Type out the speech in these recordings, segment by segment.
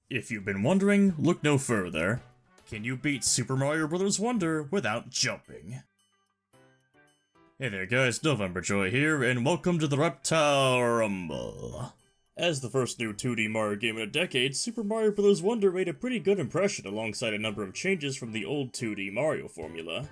If you've been wondering, look no further. Can you beat Super Mario Bros. Wonder without jumping? Hey there guys, NovemberJoy here, and welcome to the Reptile Rumble. As the first new 2D Mario game in a decade, Super Mario Bros. Wonder made a pretty good impression alongside a number of changes from the old 2D Mario formula.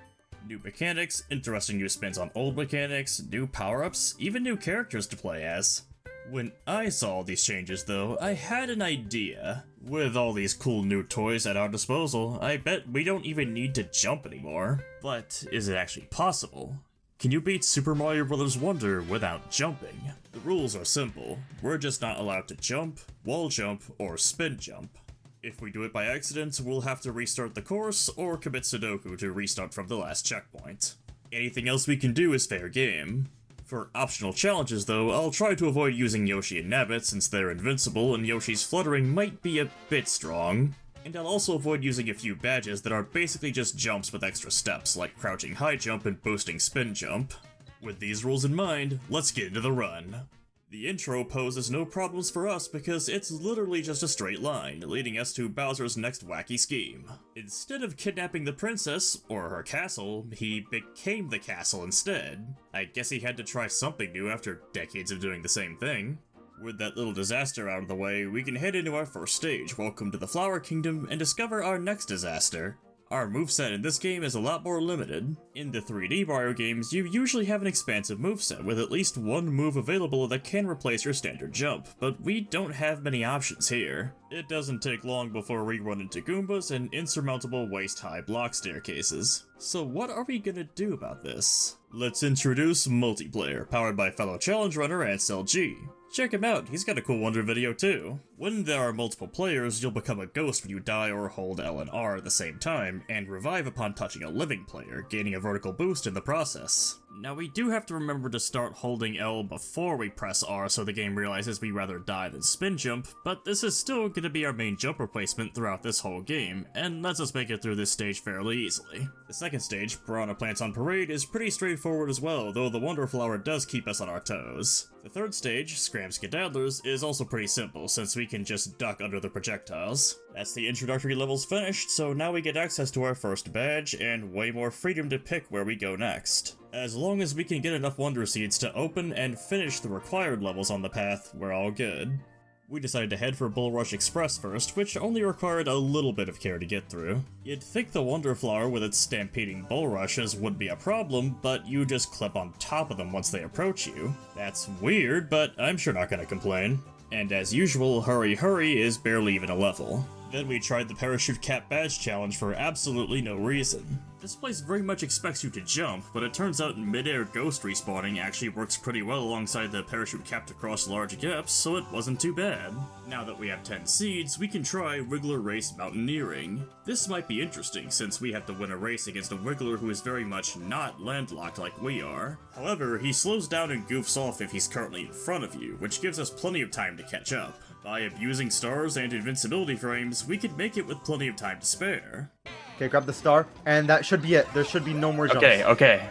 New mechanics, interesting new spins on old mechanics, new power-ups, even new characters to play as. When I saw all these changes though, I had an idea. With all these cool new toys at our disposal, I bet we don't even need to jump anymore. But is it actually possible? Can you beat Super Mario Bros. Wonder without jumping? The rules are simple. We're just not allowed to jump, wall jump, or spin jump. If we do it by accident, we'll have to restart the course, or commit Sudoku to restart from the last checkpoint. Anything else we can do is fair game. For optional challenges though, I'll try to avoid using Yoshi and Nabbit since they're invincible and Yoshi's fluttering might be a bit strong. And I'll also avoid using a few badges that are basically just jumps with extra steps, like crouching high jump and boosting spin jump. With these rules in mind, let's get into the run. The intro poses no problems for us because it's literally just a straight line, leading us to Bowser's next wacky scheme. Instead of kidnapping the princess, or her castle, he became the castle instead. I guess he had to try something new after decades of doing the same thing. With that little disaster out of the way, we can head into our first stage, Welcome to the Flower Kingdom, and discover our next disaster. Our moveset in this game is a lot more limited. In the 3D Mario games, you usually have an expansive moveset with at least one move available that can replace your standard jump, but we don't have many options here. It doesn't take long before we run into Goombas and insurmountable waist-high block staircases. So what are we gonna do about this? Let's introduce multiplayer, powered by fellow challenge runner Ansel G. Check him out, he's got a cool Wonder video too. When there are multiple players, you'll become a ghost when you die or hold L and R at the same time, and revive upon touching a living player, gaining a vertical boost in the process. Now we do have to remember to start holding L before we press R so the game realizes we rather die than spin jump, but this is still gonna be our main jump replacement throughout this whole game, and lets us make it through this stage fairly easily. The second stage, Piranha Plants on Parade, is pretty straightforward as well, though the Wonder Flower does keep us on our toes. The third stage, Scram Skedaddlers, is also pretty simple, since we can just duck under the projectiles. That's the introductory levels finished, so now we get access to our first badge, and way more freedom to pick where we go next. As long as we can get enough Wonder Seeds to open and finish the required levels on the path, we're all good. We decided to head for Bull Rush Express first, which only required a little bit of care to get through. You'd think the Wonder Flower with its stampeding bull rushes would be a problem, but you just clip on top of them once they approach you. That's weird, but I'm sure not gonna complain. And as usual, Hurry Hurry is barely even a level. Then we tried the Parachute Cap Badge Challenge for absolutely no reason. This place very much expects you to jump, but it turns out mid-air ghost respawning actually works pretty well alongside the parachute capped across large gaps, so it wasn't too bad. Now that we have 10 seeds, we can try Wiggler Race Mountaineering. This might be interesting since we have to win a race against a Wiggler who is very much not landlocked like we are. However, he slows down and goofs off if he's currently in front of you, which gives us plenty of time to catch up. By abusing stars and invincibility frames, we could make it with plenty of time to spare. Okay, grab the star, and that should be it. There should be no more jumps. Okay.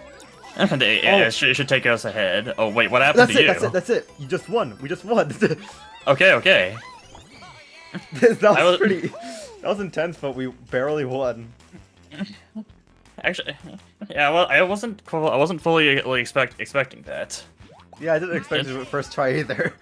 It should take us ahead. Oh wait, what happened to you? That's it. You just won. We just won. Okay. That was intense, but we barely won. Actually, yeah. Well, I wasn't fully expecting that. Yeah, I didn't expect it at first try either.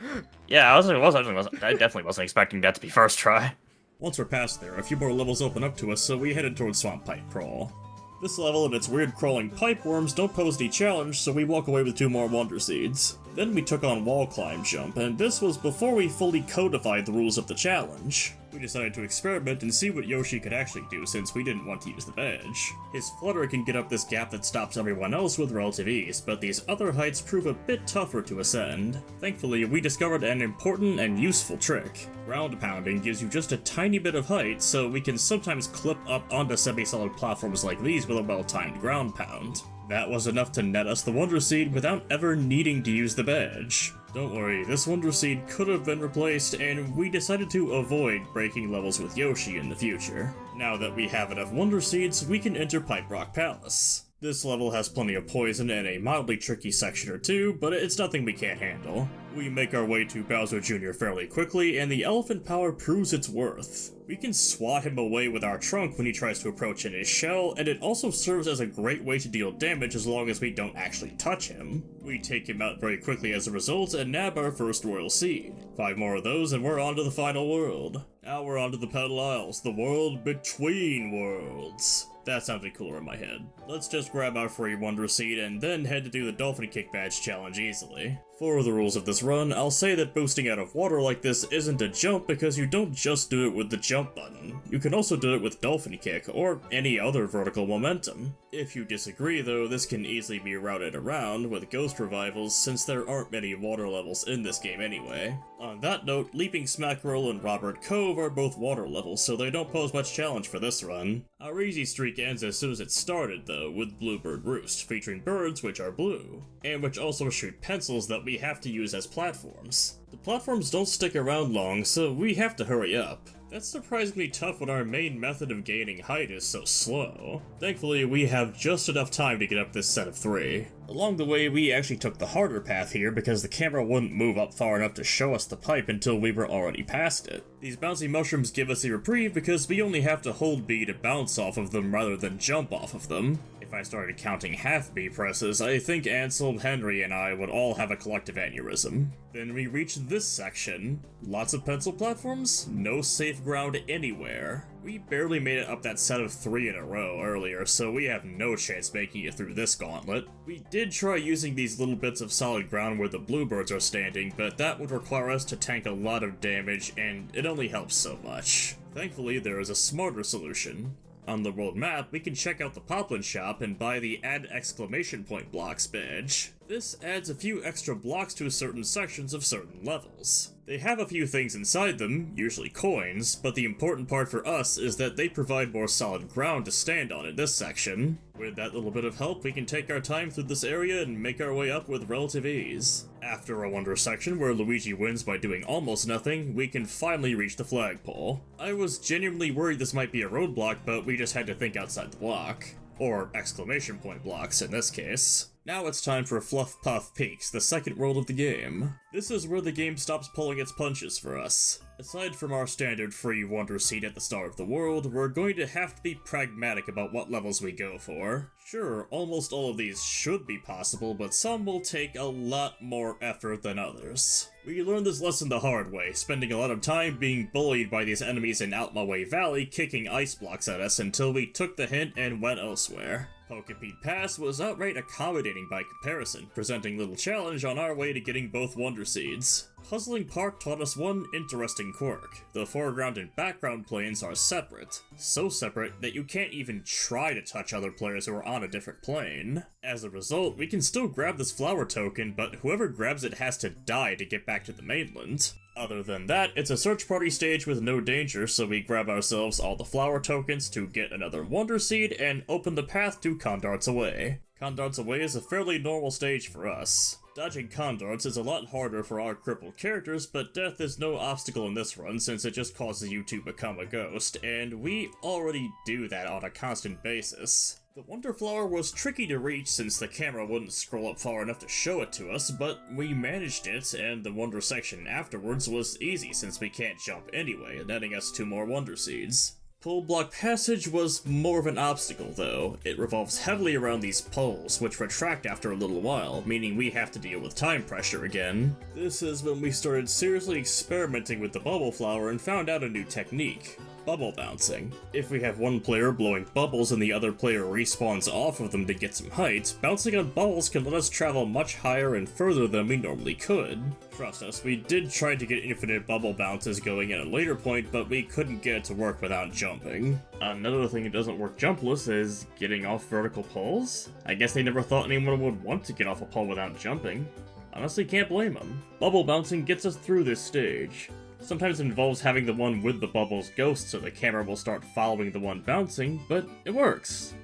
Yeah, I definitely wasn't expecting that to be first try. Once we're past there, a few more levels open up to us, so we headed towards Swamp Pipe Crawl. This level and its weird crawling pipe worms don't pose any challenge, so we walk away with 2 more Wonder Seeds. Then we took on Wall Climb Jump, and this was before we fully codified the rules of the challenge. We decided to experiment and see what Yoshi could actually do since we didn't want to use the badge. His flutter can get up this gap that stops everyone else with relative ease, but these other heights prove a bit tougher to ascend. Thankfully, we discovered an important and useful trick. Ground pounding gives you just a tiny bit of height, so we can sometimes clip up onto semi-solid platforms like these with a well-timed ground pound. That was enough to net us the Wonder Seed without ever needing to use the badge. Don't worry, this Wonder Seed could have been replaced, and we decided to avoid breaking levels with Yoshi in the future. Now that we have enough Wonder Seeds, we can enter Pipe Rock Palace. This level has plenty of poison and a mildly tricky section or two, but it's nothing we can't handle. We make our way to Bowser Jr. fairly quickly, and the elephant power proves its worth. We can swat him away with our trunk when he tries to approach in his shell, and it also serves as a great way to deal damage as long as we don't actually touch him. We take him out very quickly as a result, and nab our first Royal Seed. 5 more of those and we're on to the final world. Now we're on to the Petal Isles, the world between worlds. That sounded cooler in my head. Let's just grab our free Wonder Seed and then head to do the Dolphin Kick Badge challenge easily. For the rules of this run, I'll say that boosting out of water like this isn't a jump because you don't just do it with the jump button. You can also do it with Dolphin Kick, or any other vertical momentum. If you disagree though, this can easily be routed around with Ghost Revivals since there aren't many water levels in this game anyway. On that note, Leaping Smackerel and Robert Cove are both water levels, so they don't pose much challenge for this run. Our easy streak ends as soon as it started though, with Bluebird Roost, featuring birds which are blue, and which also shoot pencils that we have to use as platforms. The platforms don't stick around long, so we have to hurry up. That's surprisingly tough when our main method of gaining height is so slow. Thankfully, we have just enough time to get up this set of 3. Along the way, we actually took the harder path here because the camera wouldn't move up far enough to show us the pipe until we were already past it. These bouncy mushrooms give us a reprieve because we only have to hold B to bounce off of them rather than jump off of them. If I started counting half B presses, I think Ansel, Henry, and I would all have a collective aneurysm. Then we reach this section. Lots of pencil platforms, no safe ground anywhere. We barely made it up that set of 3 in a row earlier, so we have no chance making it through this gauntlet. We did try using these little bits of solid ground where the bluebirds are standing, but that would require us to tank a lot of damage, and it only helps so much. Thankfully, there is a smarter solution. On the world map, we can check out the Poplin shop and buy the Add Exclamation Point Blocks badge. This adds a few extra blocks to certain sections of certain levels. They have a few things inside them, usually coins, but the important part for us is that they provide more solid ground to stand on in this section. With that little bit of help, we can take our time through this area and make our way up with relative ease. After a wonder section where Luigi wins by doing almost nothing, we can finally reach the flagpole. I was genuinely worried this might be a roadblock, but we just had to think outside the block. Or exclamation point blocks in this case. Now it's time for Fluffpuff Peaks, the second world of the game. This is where the game stops pulling its punches for us. Aside from our standard free Wonder Seed at the start of the world, we're going to have to be pragmatic about what levels we go for. Sure, almost all of these should be possible, but some will take a lot more effort than others. We learned this lesson the hard way, spending a lot of time being bullied by these enemies in Out My Way Valley kicking ice blocks at us until we took the hint and went elsewhere. Pokepede Pass was outright accommodating by comparison, presenting little challenge on our way to getting both Wonder Seeds. Puzzling Park taught us one interesting quirk. The foreground and background planes are separate. So separate that you can't even try to touch other players who are on a different plane. As a result, we can still grab this flower token, but whoever grabs it has to die to get back to the mainland. Other than that, it's a search party stage with no danger, so we grab ourselves all the flower tokens to get another Wonder Seed and open the path to Condarts Away. Condarts Away is a fairly normal stage for us. Dodging Condarts is a lot harder for our crippled characters, but death is no obstacle in this run since it just causes you to become a ghost, and we already do that on a constant basis. The Wonder Flower was tricky to reach since the camera wouldn't scroll up far enough to show it to us, but we managed it, and the Wonder section afterwards was easy since we can't jump anyway, netting us 2 more Wonder Seeds. Pole Block Passage was more of an obstacle though. It revolves heavily around these poles, which retract after a little while, meaning we have to deal with time pressure again. This is when we started seriously experimenting with the Bubble Flower and found out a new technique. Bubble bouncing. If we have one player blowing bubbles and the other player respawns off of them to get some height, bouncing on bubbles can let us travel much higher and further than we normally could. Trust us, we did try to get infinite bubble bounces going at a later point, but we couldn't get it to work without jumping. Another thing that doesn't work jumpless is getting off vertical poles. I guess they never thought anyone would want to get off a pole without jumping. Honestly, can't blame them. Bubble bouncing gets us through this stage. Sometimes it involves having the one with the bubbles ghost so the camera will start following the one bouncing, but it works.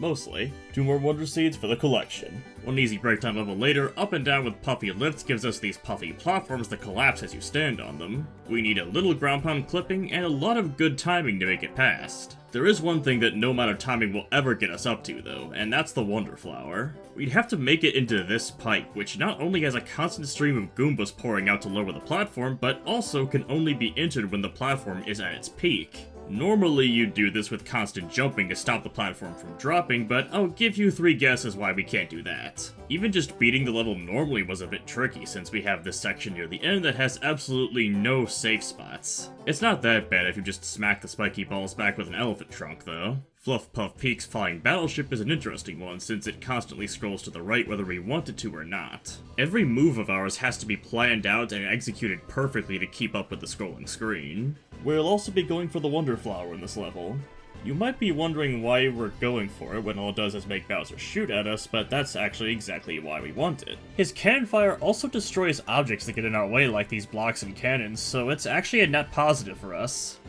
mostly. 2 more Wonder Seeds for the collection. One easy break time level later, up and down with puffy lifts gives us these puffy platforms that collapse as you stand on them. We need a little ground pound clipping and a lot of good timing to make it past. There is one thing that no amount of timing will ever get us up to though, and that's the Wonder Flower. We'd have to make it into this pipe, which not only has a constant stream of Goombas pouring out to lower the platform, but also can only be entered when the platform is at its peak. Normally you'd do this with constant jumping to stop the platform from dropping, but I'll give you 3 guesses why we can't do that. Even just beating the level normally was a bit tricky since we have this section near the end that has absolutely no safe spots. It's not that bad if you just smack the spiky balls back with an elephant trunk though. Fluffpuff Peak's flying Battleship is an interesting one since it constantly scrolls to the right whether we want it to or not. Every move of ours has to be planned out and executed perfectly to keep up with the scrolling screen. We'll also be going for the Wonder Flower in this level. You might be wondering why we're going for it when all it does is make Bowser shoot at us, but that's actually exactly why we want it. His cannon fire also destroys objects that get in our way like these blocks and cannons, so it's actually a net positive for us.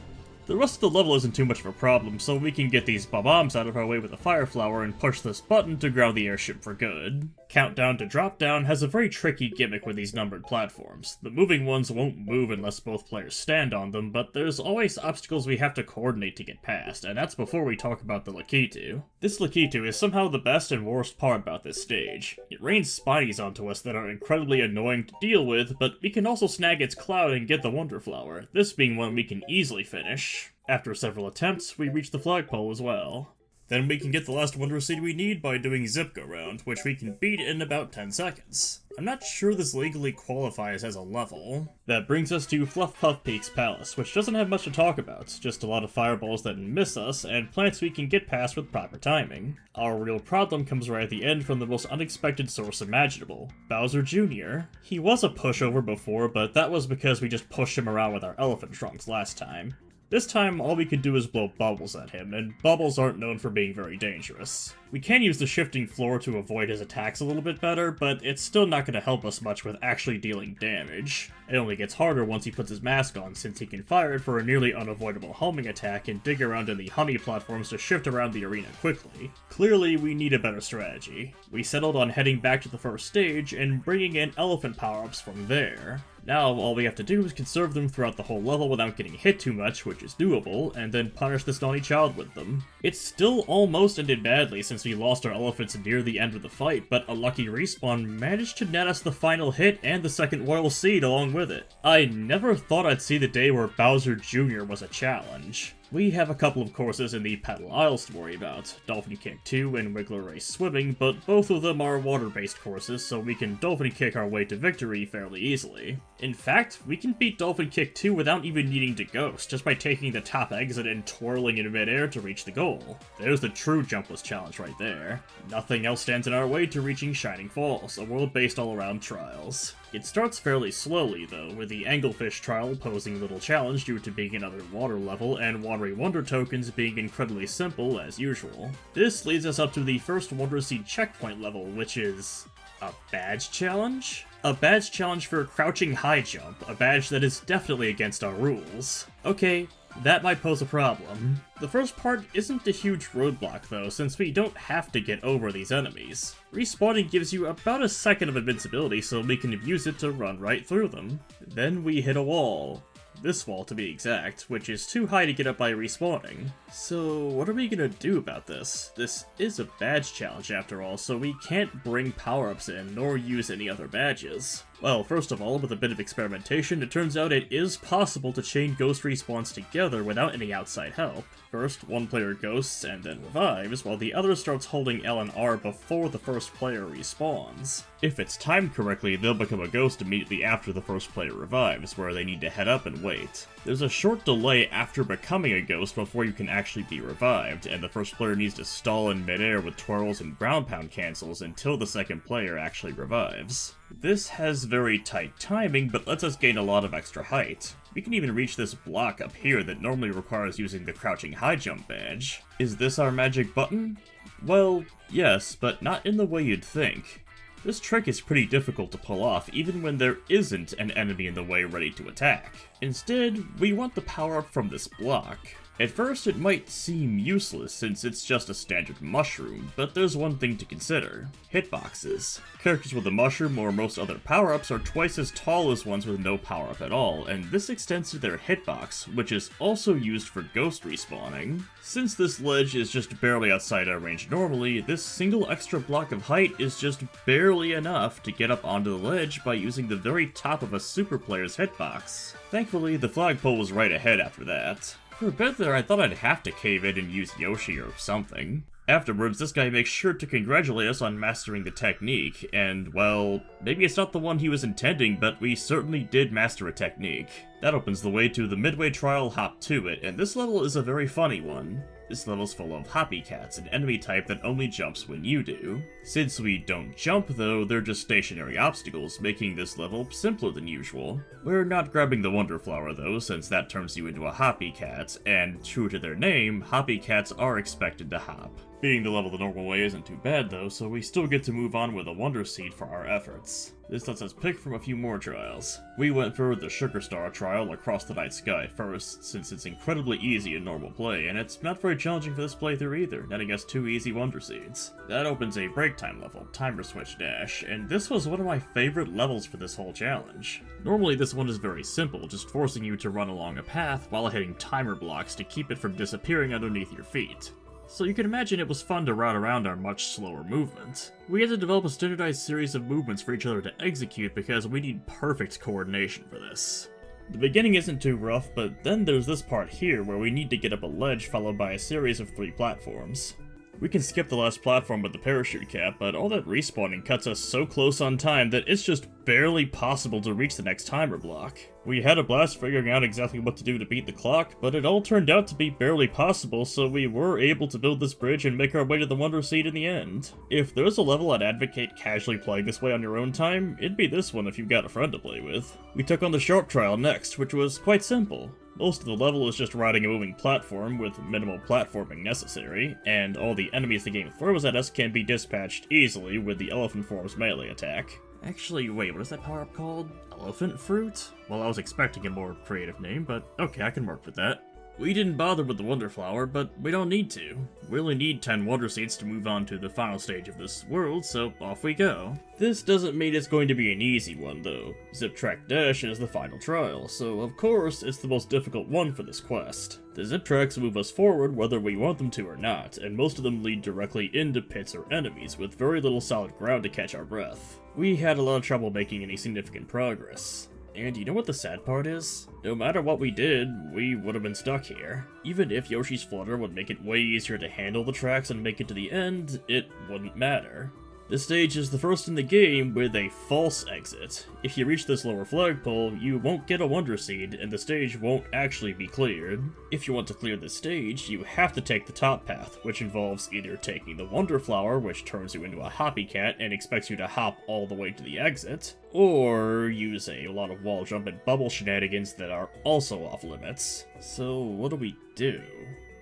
The rest of the level isn't too much of a problem, so we can get these bombs out of our way with the Fire Flower and push this button to ground the airship for good. Countdown to Drop Down has a very tricky gimmick with these numbered platforms. The moving ones won't move unless both players stand on them, but there's always obstacles we have to coordinate to get past, and that's before we talk about the Lakitu. This Lakitu is somehow the best and worst part about this stage. It rains spinies onto us that are incredibly annoying to deal with, but we can also snag its cloud and get the Wonder Flower, this being one we can easily finish. After several attempts, we reach the flagpole as well. Then we can get the last Wonder Seed we need by doing Zip Go Round, which we can beat in about 10 seconds. I'm not sure this legally qualifies as a level. That brings us to Fluffpuff Peak's Palace, which doesn't have much to talk about, just a lot of fireballs that miss us, and plants we can get past with proper timing. Our real problem comes right at the end from the most unexpected source imaginable, Bowser Jr. He was a pushover before, but that was because we just pushed him around with our elephant trunks last time. This time, all we could do is blow bubbles at him, and bubbles aren't known for being very dangerous. We can use the shifting floor to avoid his attacks a little bit better, but it's still not going to help us much with actually dealing damage. It only gets harder once he puts his mask on, since he can fire it for a nearly unavoidable homing attack and dig around in the honey platforms to shift around the arena quickly. Clearly, we need a better strategy. We settled on heading back to the first stage and bringing in elephant power-ups from there. Now, all we have to do is conserve them throughout the whole level without getting hit too much, which is doable, and then punish this naughty child with them. It still almost ended badly since we lost our elephants near the end of the fight, but a lucky respawn managed to net us the final hit and the second Royal Seed along with it. I never thought I'd see the day where Bowser Jr. was a challenge. We have a couple of courses in the Petal Isles to worry about, Dolphin Kick 2 and Wiggler Race Swimming, but both of them are water-based courses, so we can Dolphin Kick our way to victory fairly easily. In fact, we can beat Dolphin Kick 2 without even needing to ghost, just by taking the top exit and twirling in midair to reach the goal. There's the true jumpless challenge right there. Nothing else stands in our way to reaching Shining Falls, a world based all around trials. It starts fairly slowly though, with the Anglefish trial posing little challenge due to being another water level, and Watery Wonder tokens being incredibly simple as usual. This leads us up to the first Wonder Seed checkpoint level, which is a badge challenge? A badge challenge for crouching high jump, a badge that is definitely against our rules. Okay, that might pose a problem. The first part isn't a huge roadblock though, since we don't have to get over these enemies. Respawning gives you about a second of invincibility, so we can use it to run right through them. Then we hit a wall. This wall to be exact, which is too high to get up by respawning. So what are we gonna do about this? This is a badge challenge after all, so we can't bring power-ups in, nor use any other badges. Well, first of all, with a bit of experimentation, it turns out it is possible to chain ghost respawns together without any outside help. First, one player ghosts and then revives, while the other starts holding L and R before the first player respawns. If it's timed correctly, they'll become a ghost immediately after the first player revives, where they need to head up and wait. There's a short delay after becoming a ghost before you can actually be revived, and the first player needs to stall in midair with twirls and ground pound cancels until the second player actually revives. This has very tight timing, but lets us gain a lot of extra height. We can even reach this block up here that normally requires using the crouching high jump badge. Is this our magic button? Well, yes, but not in the way you'd think. This trick is pretty difficult to pull off even when there isn't an enemy in the way ready to attack. Instead, we want the power-up from this block. At first, it might seem useless since it's just a standard mushroom, but there's one thing to consider. Hitboxes. Characters with a mushroom or most other power-ups are twice as tall as ones with no power-up at all, and this extends to their hitbox, which is also used for ghost respawning. Since this ledge is just barely outside our range normally, this single extra block of height is just barely enough to get up onto the ledge by using the very top of a super player's hitbox. Thankfully, the flagpole was right ahead after that. For a bit there, I thought I'd have to cave in and use Yoshi or something. Afterwards, this guy makes sure to congratulate us on mastering the technique, and, well, maybe it's not the one he was intending, but we certainly did master a technique. That opens the way to the midway trial Hop to It, and this level is a very funny one. This level's full of hoppy cats, an enemy type that only jumps when you do. Since we don't jump though, they're just stationary obstacles, making this level simpler than usual. We're not grabbing the Wonder Flower though, since that turns you into a hoppy cat, and true to their name, hoppy cats are expected to hop. Being the level the normal way isn't too bad though, so we still get to move on with a Wonder Seed for our efforts. This lets us pick from a few more trials. We went for the Sugar Star trial Across the Night Sky first, since it's incredibly easy in normal play, and it's not very challenging for this playthrough either, netting us 2 easy Wonder Seeds. That opens a break time level, Timer Switch Dash, and this was one of my favorite levels for this whole challenge. Normally this one is very simple, just forcing you to run along a path while hitting timer blocks to keep it from disappearing underneath your feet. So you can imagine it was fun to route around our much slower movement. We had to develop a standardized series of movements for each other to execute because we need perfect coordination for this. The beginning isn't too rough, but then there's this part here where we need to get up a ledge followed by a series of 3 platforms. We can skip the last platform with the parachute cap, but all that respawning cuts us so close on time that it's just barely possible to reach the next timer block. We had a blast figuring out exactly what to do to beat the clock, but it all turned out to be barely possible, so we were able to build this bridge and make our way to the Wonder Seed in the end. If there's a level I'd advocate casually playing this way on your own time, it'd be this one if you've got a friend to play with. We took on the Sharp Trial next, which was quite simple. Most of the level is just riding a moving platform with minimal platforming necessary, and all the enemies the game throws at us can be dispatched easily with the Elephant Form's melee attack. Actually, wait, what is that power-up called? Elephant Fruit? Well, I was expecting a more creative name, but okay, I can work with that. We didn't bother with the Wonder Flower, but we don't need to. We only need 10 Wonder Seeds to move on to the final stage of this world, so off we go. This doesn't mean it's going to be an easy one, though. Zip Track Dash is the final trial, so of course it's the most difficult one for this quest. The zip tracks move us forward whether we want them to or not, and most of them lead directly into pits or enemies, with very little solid ground to catch our breath. We had a lot of trouble making any significant progress. And you know what the sad part is? No matter what we did, we would have been stuck here. Even if Yoshi's Flutter would make it way easier to handle the tracks and make it to the end, it wouldn't matter. This stage is the first in the game with a false exit. If you reach this lower flagpole, you won't get a Wonder Seed, and the stage won't actually be cleared. If you want to clear this stage, you have to take the top path, which involves either taking the Wonder Flower, which turns you into a hoppy cat and expects you to hop all the way to the exit, or use a lot of wall jump and bubble shenanigans that are also off limits. So what do we do?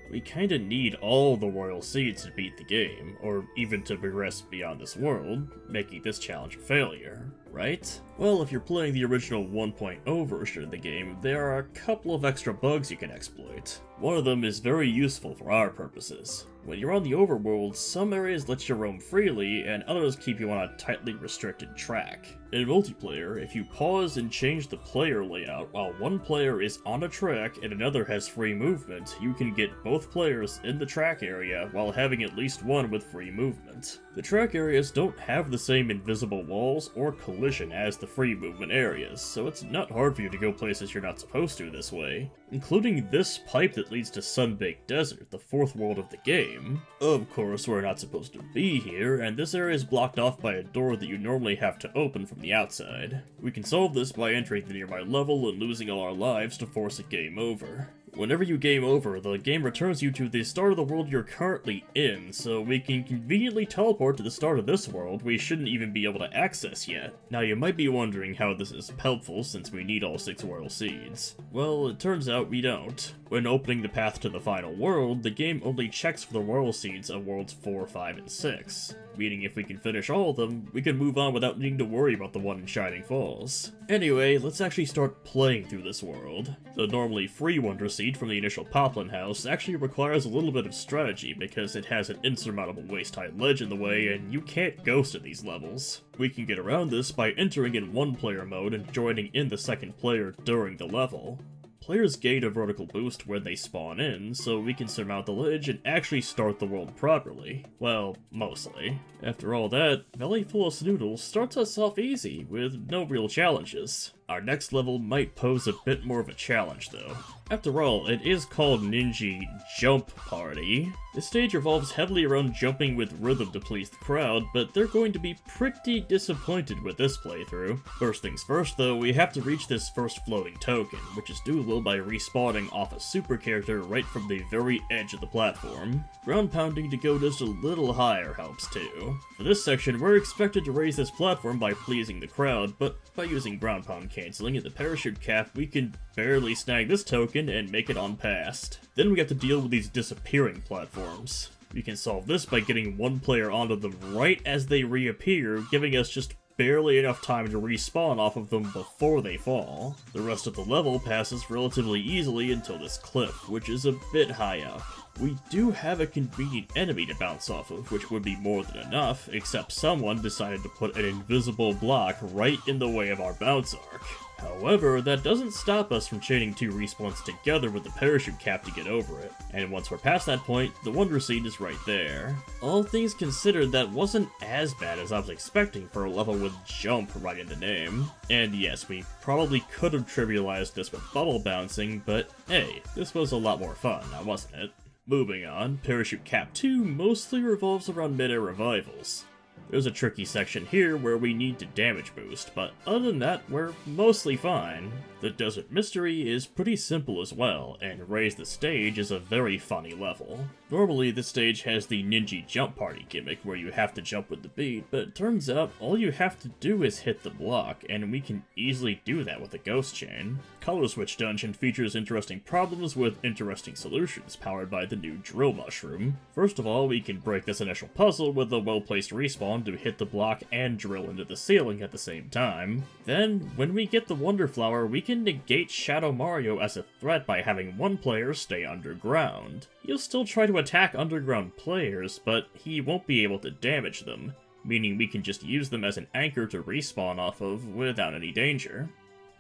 We kinda need all the Royal Seeds to beat the game, or even to progress beyond this world, making this challenge a failure, right? Well, if you're playing the original 1.0 version of the game, there are a couple of extra bugs you can exploit. One of them is very useful for our purposes. When you're on the overworld, some areas let you roam freely, and others keep you on a tightly restricted track. In multiplayer, if you pause and change the player layout while one player is on a track and another has free movement, you can get both players in the track area while having at least one with free movement. The track areas don't have the same invisible walls or collision as the free movement areas, so it's not hard for you to go places you're not supposed to this way, including this pipe that leads to Sunbaked Desert, the 4th world of the game. Of course, we're not supposed to be here, and this area is blocked off by a door that you normally have to open from the outside. We can solve this by entering the nearby level and losing all our lives to force a game over. Whenever you game over, the game returns you to the start of the world you're currently in, so we can conveniently teleport to the start of this world we shouldn't even be able to access yet. Now you might be wondering how this is helpful since we need all 6 Royal Seeds. Well, it turns out we don't. When opening the path to the final world, the game only checks for the Royal Seeds of worlds 4, 5, and 6. meaning if we can finish all of them, we can move on without needing to worry about the one in Shining Falls. Anyway, let's actually start playing through this world. The normally free Wonder Seed from the initial Poplin house actually requires a little bit of strategy because it has an insurmountable waist-high ledge in the way and you can't ghost in these levels. We can get around this by entering in one-player mode and joining in the second player during the level. Players gain a vertical boost when they spawn in, so we can surmount the ledge and actually start the world properly. Well, mostly. After all that, Belly Full of Snoodles starts us off easy, with no real challenges. Our next level might pose a bit more of a challenge though. After all, it is called Ninja Jump Party. This stage revolves heavily around jumping with rhythm to please the crowd, but they're going to be pretty disappointed with this playthrough. First things first though, we have to reach this first floating token, which is doable by respawning off a super character right from the very edge of the platform. Ground pounding to go just a little higher helps too. For this section, we're expected to raise this platform by pleasing the crowd, but by using ground pound canceling and the parachute cap, we can barely snag this token and make it on past. Then we have to deal with these disappearing platforms. We can solve this by getting one player onto them right as they reappear, giving us just barely enough time to respawn off of them before they fall. The rest of the level passes relatively easily until this cliff, which is a bit high up. We do have a convenient enemy to bounce off of, which would be more than enough, except someone decided to put an invisible block right in the way of our bounce arc. However, that doesn't stop us from chaining two respawns together with the parachute cap to get over it. And once we're past that point, the Wonder Seed is right there. All things considered, that wasn't as bad as I was expecting for a level with jump right in the name. And yes, we probably could have trivialized this with bubble bouncing, but hey, this was a lot more fun, now wasn't it? Moving on, Parachute Cap 2 mostly revolves around mid-air revivals. There's a tricky section here where we need to damage boost, but other than that, we're mostly fine. The Desert Mystery is pretty simple as well, and Raise the Stage is a very funny level. Normally, this stage has the Ninja Jump Party gimmick where you have to jump with the beat, but it turns out all you have to do is hit the block, and we can easily do that with a Ghost Chain. Color Switch Dungeon features interesting problems with interesting solutions powered by the new Drill Mushroom. First of all, we can break this initial puzzle with a well-placed respawn to hit the block and drill into the ceiling at the same time. Then, when we get the Wonder Flower, we can negate Shadow Mario as a threat by having one player stay underground. He'll still try to attack underground players, but he won't be able to damage them, meaning we can just use them as an anchor to respawn off of without any danger.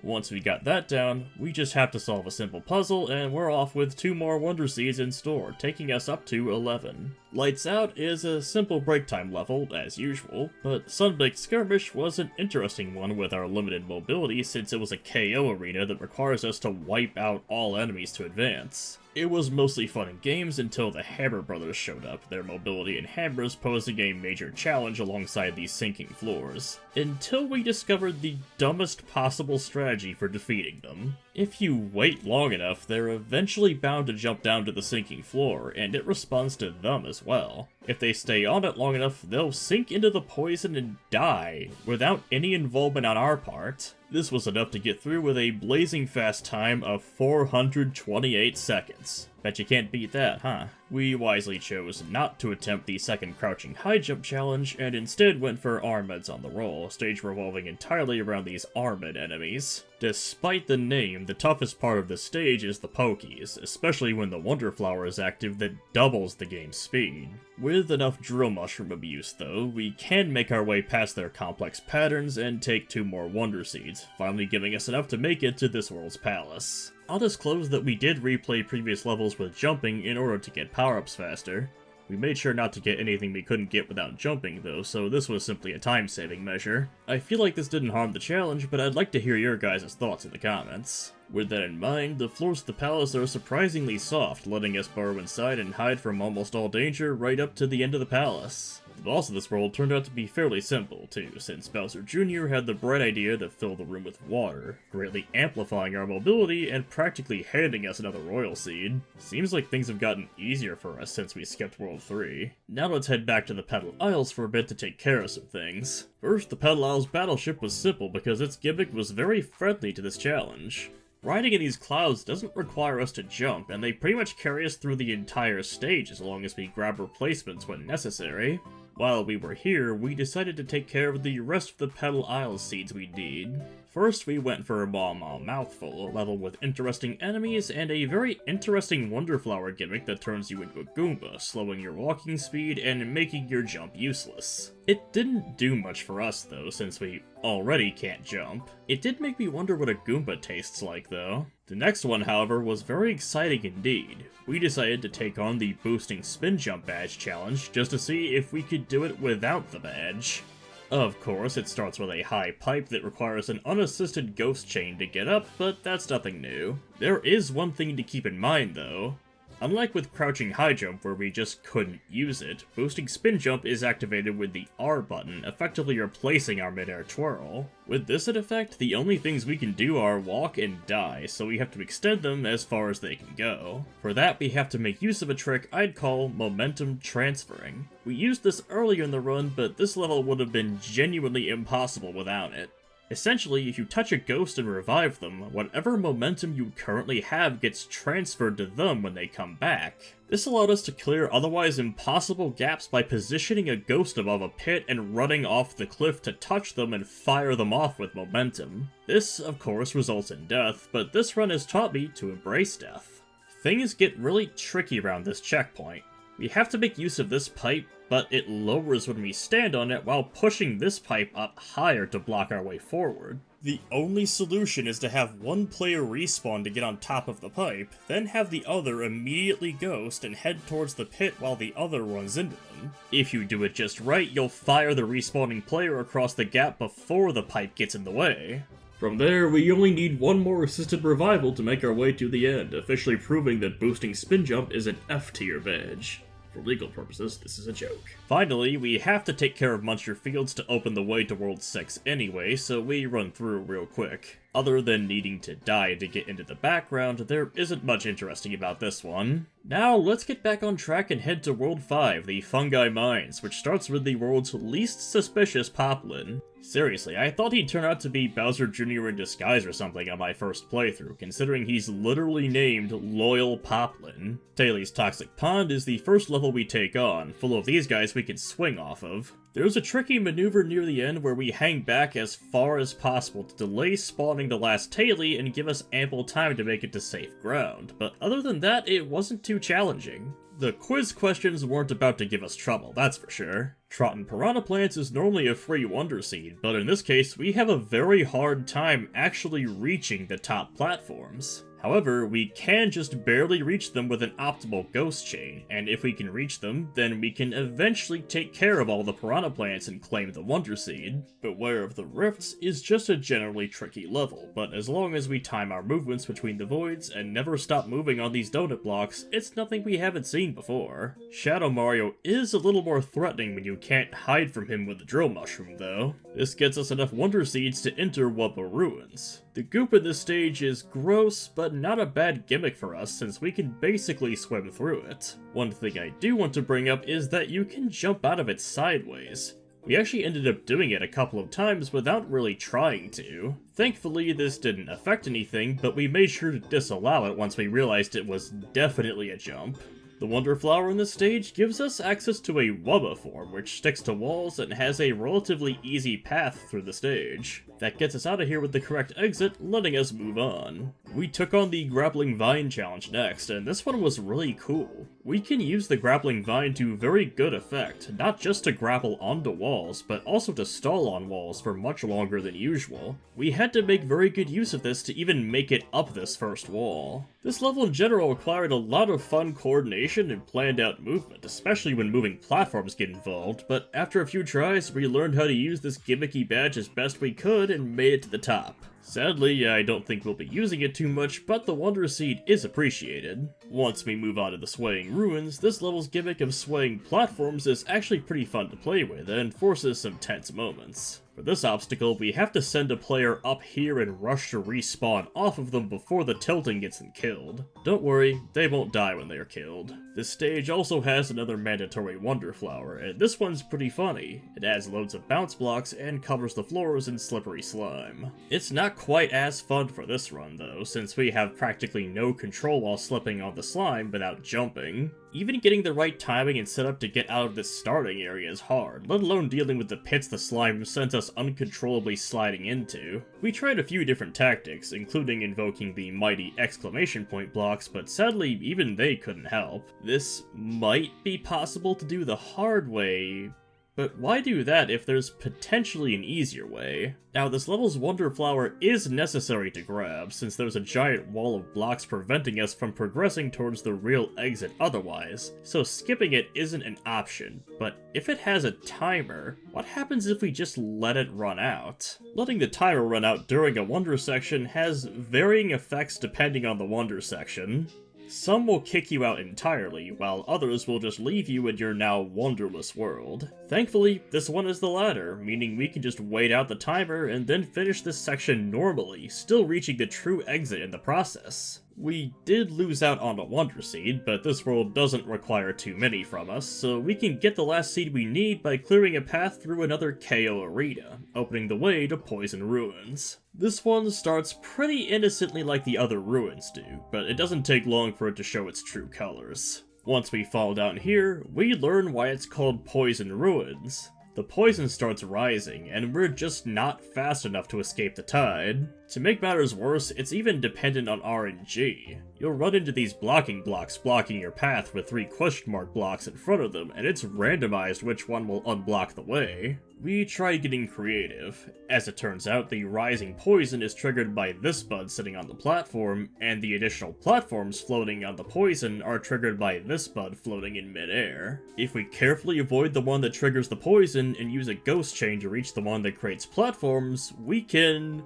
Once we got that down, we just have to solve a simple puzzle, and we're off with 2 more Wonder Seeds in store, taking us up to 11. Lights Out is a simple break time level, as usual, but Sunbaked Skirmish was an interesting one with our limited mobility since it was a KO arena that requires us to wipe out all enemies to advance. It was mostly fun in games until the Hammer Brothers showed up. Their mobility and hammers posing a major challenge alongside these sinking floors, until we discovered the dumbest possible strategy for defeating them. If you wait long enough, they're eventually bound to jump down to the sinking floor, and it responds to them as well. If they stay on it long enough, they'll sink into the poison and die, without any involvement on our part. This was enough to get through with a blazing fast time of 428 seconds. Bet you can't beat that, huh? We wisely chose not to attempt the second crouching high jump challenge, and instead went for Armeds on the roll, stage revolving entirely around these Armed enemies. Despite the name, the toughest part of the stage is the Pokies, especially when the Wonder Flower is active that doubles the game's speed. With enough Drill Mushroom abuse though, we can make our way past their complex patterns and take 2 more Wonder Seeds, finally giving us enough to make it to this world's palace. I'll disclose that we did replay previous levels with jumping in order to get power-ups faster. We made sure not to get anything we couldn't get without jumping though, so this was simply a time-saving measure. I feel like this didn't harm the challenge, but I'd like to hear your guys' thoughts in the comments. With that in mind, the floors of the palace are surprisingly soft, letting us burrow inside and hide from almost all danger right up to the end of the palace. The boss of this world turned out to be fairly simple, too, since Bowser Jr. had the bright idea to fill the room with water, greatly amplifying our mobility and practically handing us another Royal Seed. Seems like things have gotten easier for us since we skipped World 3. Now let's head back to the Petal Isles for a bit to take care of some things. First, the Petal Isles Battleship was simple because its gimmick was very friendly to this challenge. Riding in these clouds doesn't require us to jump, and they pretty much carry us through the entire stage as long as we grab replacements when necessary. While we were here, we decided to take care of the rest of the Petal Isle seeds we need. First, we went for a Maw Mouthful, a level with interesting enemies and a very interesting Wonderflower gimmick that turns you into a Goomba, slowing your walking speed and making your jump useless. It didn't do much for us though, since we already can't jump. It did make me wonder what a Goomba tastes like though. The next one, however, was very exciting indeed. We decided to take on the Boosting Spin Jump Badge challenge just to see if we could do it without the badge. Of course, it starts with a high pipe that requires an unassisted ghost chain to get up, but that's nothing new. There is one thing to keep in mind though. Unlike with crouching high jump where we just couldn't use it, boosting spin jump is activated with the R button, effectively replacing our midair twirl. With this in effect, the only things we can do are walk and die, so we have to extend them as far as they can go. For that, we have to make use of a trick I'd call momentum transferring. We used this earlier in the run, but this level would have been genuinely impossible without it. Essentially, if you touch a ghost and revive them, whatever momentum you currently have gets transferred to them when they come back. This allowed us to clear otherwise impossible gaps by positioning a ghost above a pit and running off the cliff to touch them and fire them off with momentum. This, of course, results in death, but this run has taught me to embrace death. Things get really tricky around this checkpoint. We have to make use of this pipe, but it lowers when we stand on it while pushing this pipe up higher to block our way forward. The only solution is to have one player respawn to get on top of the pipe, then have the other immediately ghost and head towards the pit while the other runs into them. If you do it just right, you'll fire the respawning player across the gap before the pipe gets in the way. From there, we only need one more assisted revival to make our way to the end, officially proving that boosting spin jump is an F tier badge. For legal purposes, this is a joke. Finally, we have to take care of Muncher Fields to open the way to World 6 anyway, so we run through real quick. Other than needing to die to get into the background, there isn't much interesting about this one. Now, let's get back on track and head to World 5, the Fungi Mines, which starts with the world's least suspicious poplin. Seriously, I thought he'd turn out to be Bowser Jr. in disguise or something on my first playthrough, considering he's literally named Loyal Poplin. Taili's Toxic Pond is the first level we take on, full of these guys we can swing off of. There's a tricky maneuver near the end where we hang back as far as possible to delay spawning the last Taili and give us ample time to make it to safe ground, but other than that, it wasn't too challenging. The quiz questions weren't about to give us trouble, that's for sure. Trotting Piranha Plants is normally a free Wonder Seed, but in this case, we have a very hard time actually reaching the top platforms. However, we can just barely reach them with an optimal ghost chain, and if we can reach them, then we can eventually take care of all the Piranha Plants and claim the Wonder Seed. Beware of the Rifts is just a generally tricky level, but as long as we time our movements between the voids and never stop moving on these donut blocks, it's nothing we haven't seen before. Shadow Mario is a little more threatening when you can't hide from him with the Drill Mushroom though. This gets us enough Wonder Seeds to enter Wubba Ruins. The goop in this stage is gross, but not a bad gimmick for us since we can basically swim through it. One thing I do want to bring up is that you can jump out of it sideways. We actually ended up doing it a couple of times without really trying to. Thankfully, this didn't affect anything, but we made sure to disallow it once we realized it was definitely a jump. The Wonder Flower in this stage gives us access to a Wubba form, which sticks to walls and has a relatively easy path through the stage. That gets us out of here with the correct exit, letting us move on. We took on the Grappling Vine challenge next, and this one was really cool. We can use the Grappling Vine to very good effect, not just to grapple onto walls, but also to stall on walls for much longer than usual. We had to make very good use of this to even make it up this first wall. This level in general required a lot of fun coordination and planned out movement, especially when moving platforms get involved, but after a few tries, we learned how to use this gimmicky badge as best we could and made it to the top. Sadly, I don't think we'll be using it too much, but the Wonder Seed is appreciated. Once we move on to the Swaying Ruins, this level's gimmick of swaying platforms is actually pretty fun to play with and forces some tense moments. For this obstacle, we have to send a player up here and rush to respawn off of them before the tilting gets them killed. Don't worry, they won't die when they are killed. This stage also has another mandatory Wonder Flower, and this one's pretty funny. It adds loads of bounce blocks and covers the floors in slippery slime. It's not quite as fun for this run though, since we have practically no control while slipping on the slime without jumping. Even getting the right timing and setup to get out of this starting area is hard, let alone dealing with the pits the slime sends us uncontrollably sliding into. We tried a few different tactics, including invoking the mighty exclamation point blocks, but sadly even they couldn't help. This might be possible to do the hard way, but why do that if there's potentially an easier way? Now, this level's Wonder Flower is necessary to grab, since there's a giant wall of blocks preventing us from progressing towards the real exit otherwise, so skipping it isn't an option. But if it has a timer, what happens if we just let it run out? Letting the timer run out during a Wonder section has varying effects depending on the Wonder section. Some will kick you out entirely, while others will just leave you in your now wonderless world. Thankfully, this one is the latter, meaning we can just wait out the timer and then finish this section normally, still reaching the true exit in the process. We did lose out on a Wonder Seed, but this world doesn't require too many from us, so we can get the last seed we need by clearing a path through another KO arena, opening the way to Poison Ruins. This one starts pretty innocently like the other ruins do, but it doesn't take long for it to show its true colors. Once we fall down here, we learn why it's called Poison Ruins. The poison starts rising, and we're just not fast enough to escape the tide. To make matters worse, it's even dependent on RNG. You'll run into these blocking blocks blocking your path with 3 question mark blocks in front of them, and it's randomized which one will unblock the way. We tried getting creative. As it turns out, the rising poison is triggered by this bud sitting on the platform, and the additional platforms floating on the poison are triggered by this bud floating in midair. If we carefully avoid the one that triggers the poison and use a ghost chain to reach the one that creates platforms, we can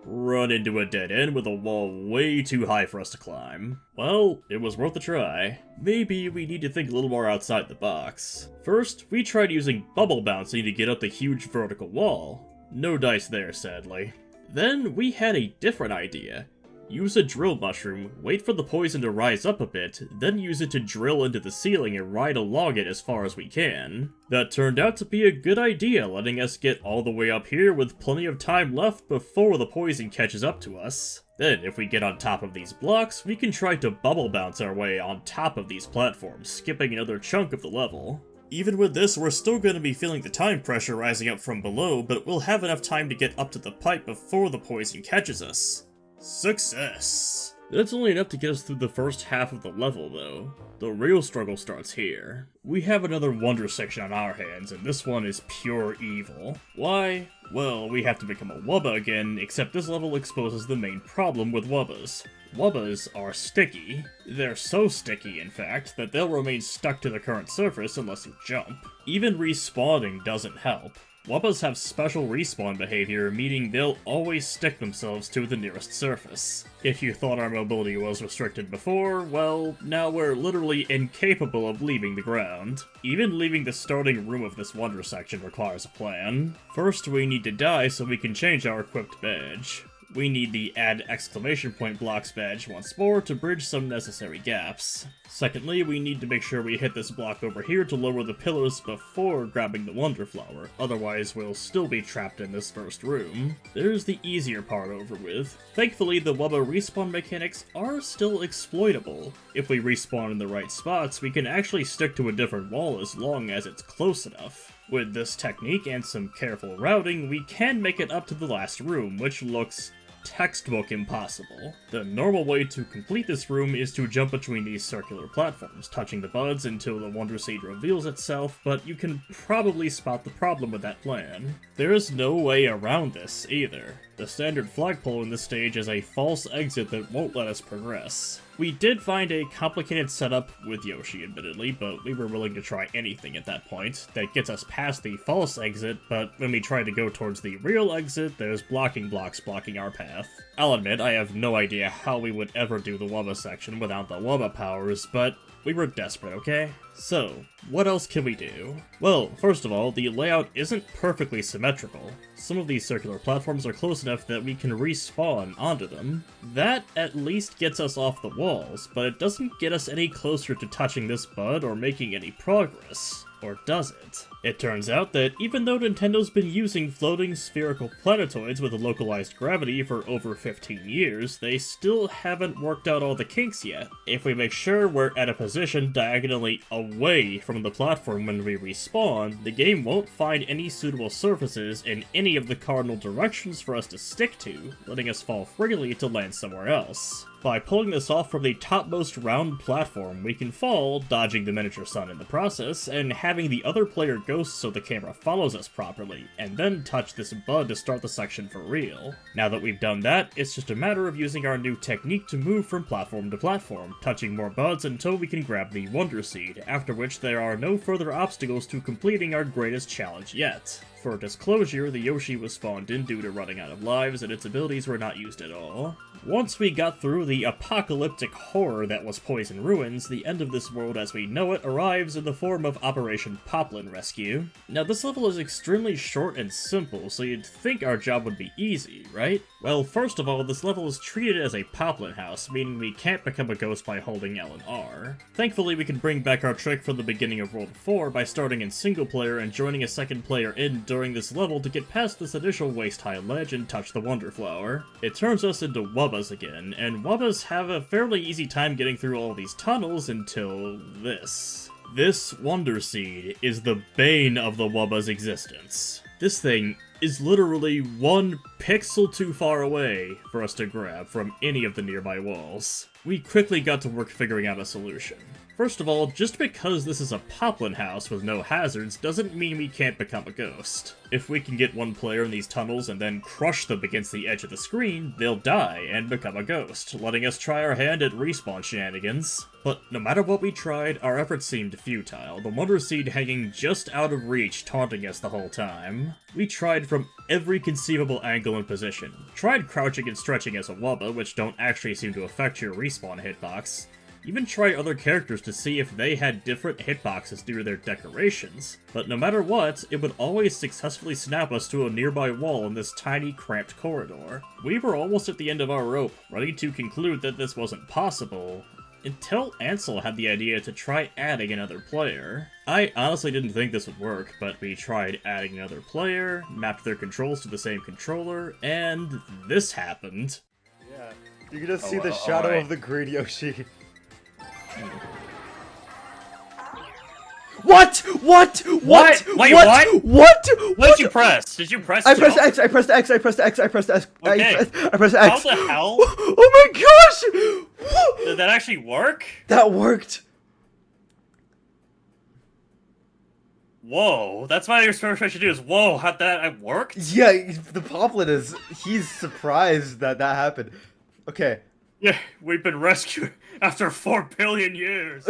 run into a dead end with a wall way too high for us to climb. Well, it was worth a try. Maybe we need to think a little more outside the box. First, we tried using bubble bouncing to get up the huge vertical wall. No dice there, sadly. Then we had a different idea. Use a drill mushroom, wait for the poison to rise up a bit, then use it to drill into the ceiling and ride along it as far as we can. That turned out to be a good idea, letting us get all the way up here with plenty of time left before the poison catches up to us. Then, if we get on top of these blocks, we can try to bubble bounce our way on top of these platforms, skipping another chunk of the level. Even with this, we're still going to be feeling the time pressure rising up from below, but we'll have enough time to get up to the pipe before the poison catches us. Success! That's only enough to get us through the first half of the level, though. The real struggle starts here. We have another Wonder section on our hands, and this one is pure evil. Why? Well, we have to become a Wubba again, except this level exposes the main problem with Wubbas. Wubbas are sticky. They're so sticky, in fact, that they'll remain stuck to the current surface unless you jump. Even respawning doesn't help. Wubbas have special respawn behavior, meaning they'll always stick themselves to the nearest surface. If you thought our mobility was restricted before, well, now we're literally incapable of leaving the ground. Even leaving the starting room of this Wonder section requires a plan. First, we need to die so we can change our equipped badge. We need the add exclamation point blocks badge once more to bridge some necessary gaps. Secondly, we need to make sure we hit this block over here to lower the pillars before grabbing the Wonder Flower, otherwise we'll still be trapped in this first room. There's the easier part over with. Thankfully, the Wubba respawn mechanics are still exploitable. If we respawn in the right spots, we can actually stick to a different wall as long as it's close enough. With this technique and some careful routing, we can make it up to the last room, which looks textbook impossible. The normal way to complete this room is to jump between these circular platforms, touching the buds until the Wonder Seed reveals itself, but you can probably spot the problem with that plan. There's no way around this, either. The standard flagpole in this stage is a false exit that won't let us progress. We did find a complicated setup with Yoshi, admittedly, but we were willing to try anything at that point. That gets us past the false exit, but when we try to go towards the real exit, there's blocking blocks blocking our path. I'll admit, I have no idea how we would ever do the Wubba section without the Wubba powers, but we were desperate, okay? So, what else can we do? Well, first of all, the layout isn't perfectly symmetrical. Some of these circular platforms are close enough that we can respawn onto them. That at least gets us off the walls, but it doesn't get us any closer to touching this bud or making any progress. Or does it? It turns out that even though Nintendo's been using floating spherical planetoids with a localized gravity for over 15 years, they still haven't worked out all the kinks yet. If we make sure we're at a position diagonally away from the platform when we respawn, the game won't find any suitable surfaces in any of the cardinal directions for us to stick to, letting us fall freely to land somewhere else. By pulling this off from the topmost round platform, we can fall, dodging the miniature sun in the process, and having the other player ghost so the camera follows us properly, and then touch this bud to start the section for real. Now that we've done that, it's just a matter of using our new technique to move from platform to platform, touching more buds until we can grab the Wonder Seed, after which there are no further obstacles to completing our greatest challenge yet. For disclosure, the Yoshi was spawned in due to running out of lives, and its abilities were not used at all. Once we got through the apocalyptic horror that was Poison Ruins, the end of this world as we know it arrives in the form of Operation Poplin Rescue. Now this level is extremely short and simple, so you'd think our job would be easy, right? Well, first of all, this level is treated as a Poplin house, meaning we can't become a ghost by holding L and R. Thankfully, we can bring back our trick from the beginning of World 4 by starting in single player and joining a second player in during this level to get past this initial waist-high ledge and touch the Wonder Flower. It turns us into Wubbas again, and Wubbas have a fairly easy time getting through all these tunnels until this. This Wonder Seed is the bane of the Wubba's existence. This thing is literally 1 pixel too far away for us to grab from any of the nearby walls. We quickly got to work figuring out a solution. First of all, just because this is a Poplin house with no hazards doesn't mean we can't become a ghost. If we can get one player in these tunnels and then crush them against the edge of the screen, they'll die and become a ghost, letting us try our hand at respawn shenanigans. But no matter what we tried, our efforts seemed futile, the Wonder Seed hanging just out of reach, taunting us the whole time. We tried from every conceivable angle and position. Tried crouching and stretching as a Wubba, which don't actually seem to affect your respawn hitbox. Even try other characters to see if they had different hitboxes due to their decorations, but no matter what, it would always successfully snap us to a nearby wall in this tiny, cramped corridor. We were almost at the end of our rope, ready to conclude that this wasn't possible, until Ansel had the idea to try adding another player. I honestly didn't think this would work, but we tried adding another player, mapped their controls to the same controller, and this happened. Yeah, you can just see the shadow of the green Yoshi. What? What? What? Wait, what? What? What did you press? Did you press I pressed jump? X, I pressed X, I pressed X, I pressed X, Okay. I pressed X. How the hell? Oh my gosh! Did that actually work? That worked. Whoa, that's my first question to do is, whoa, how that worked? Yeah, the Poplin is, he's surprised that that happened. Okay. Yeah, we've been rescued after 4 billion years.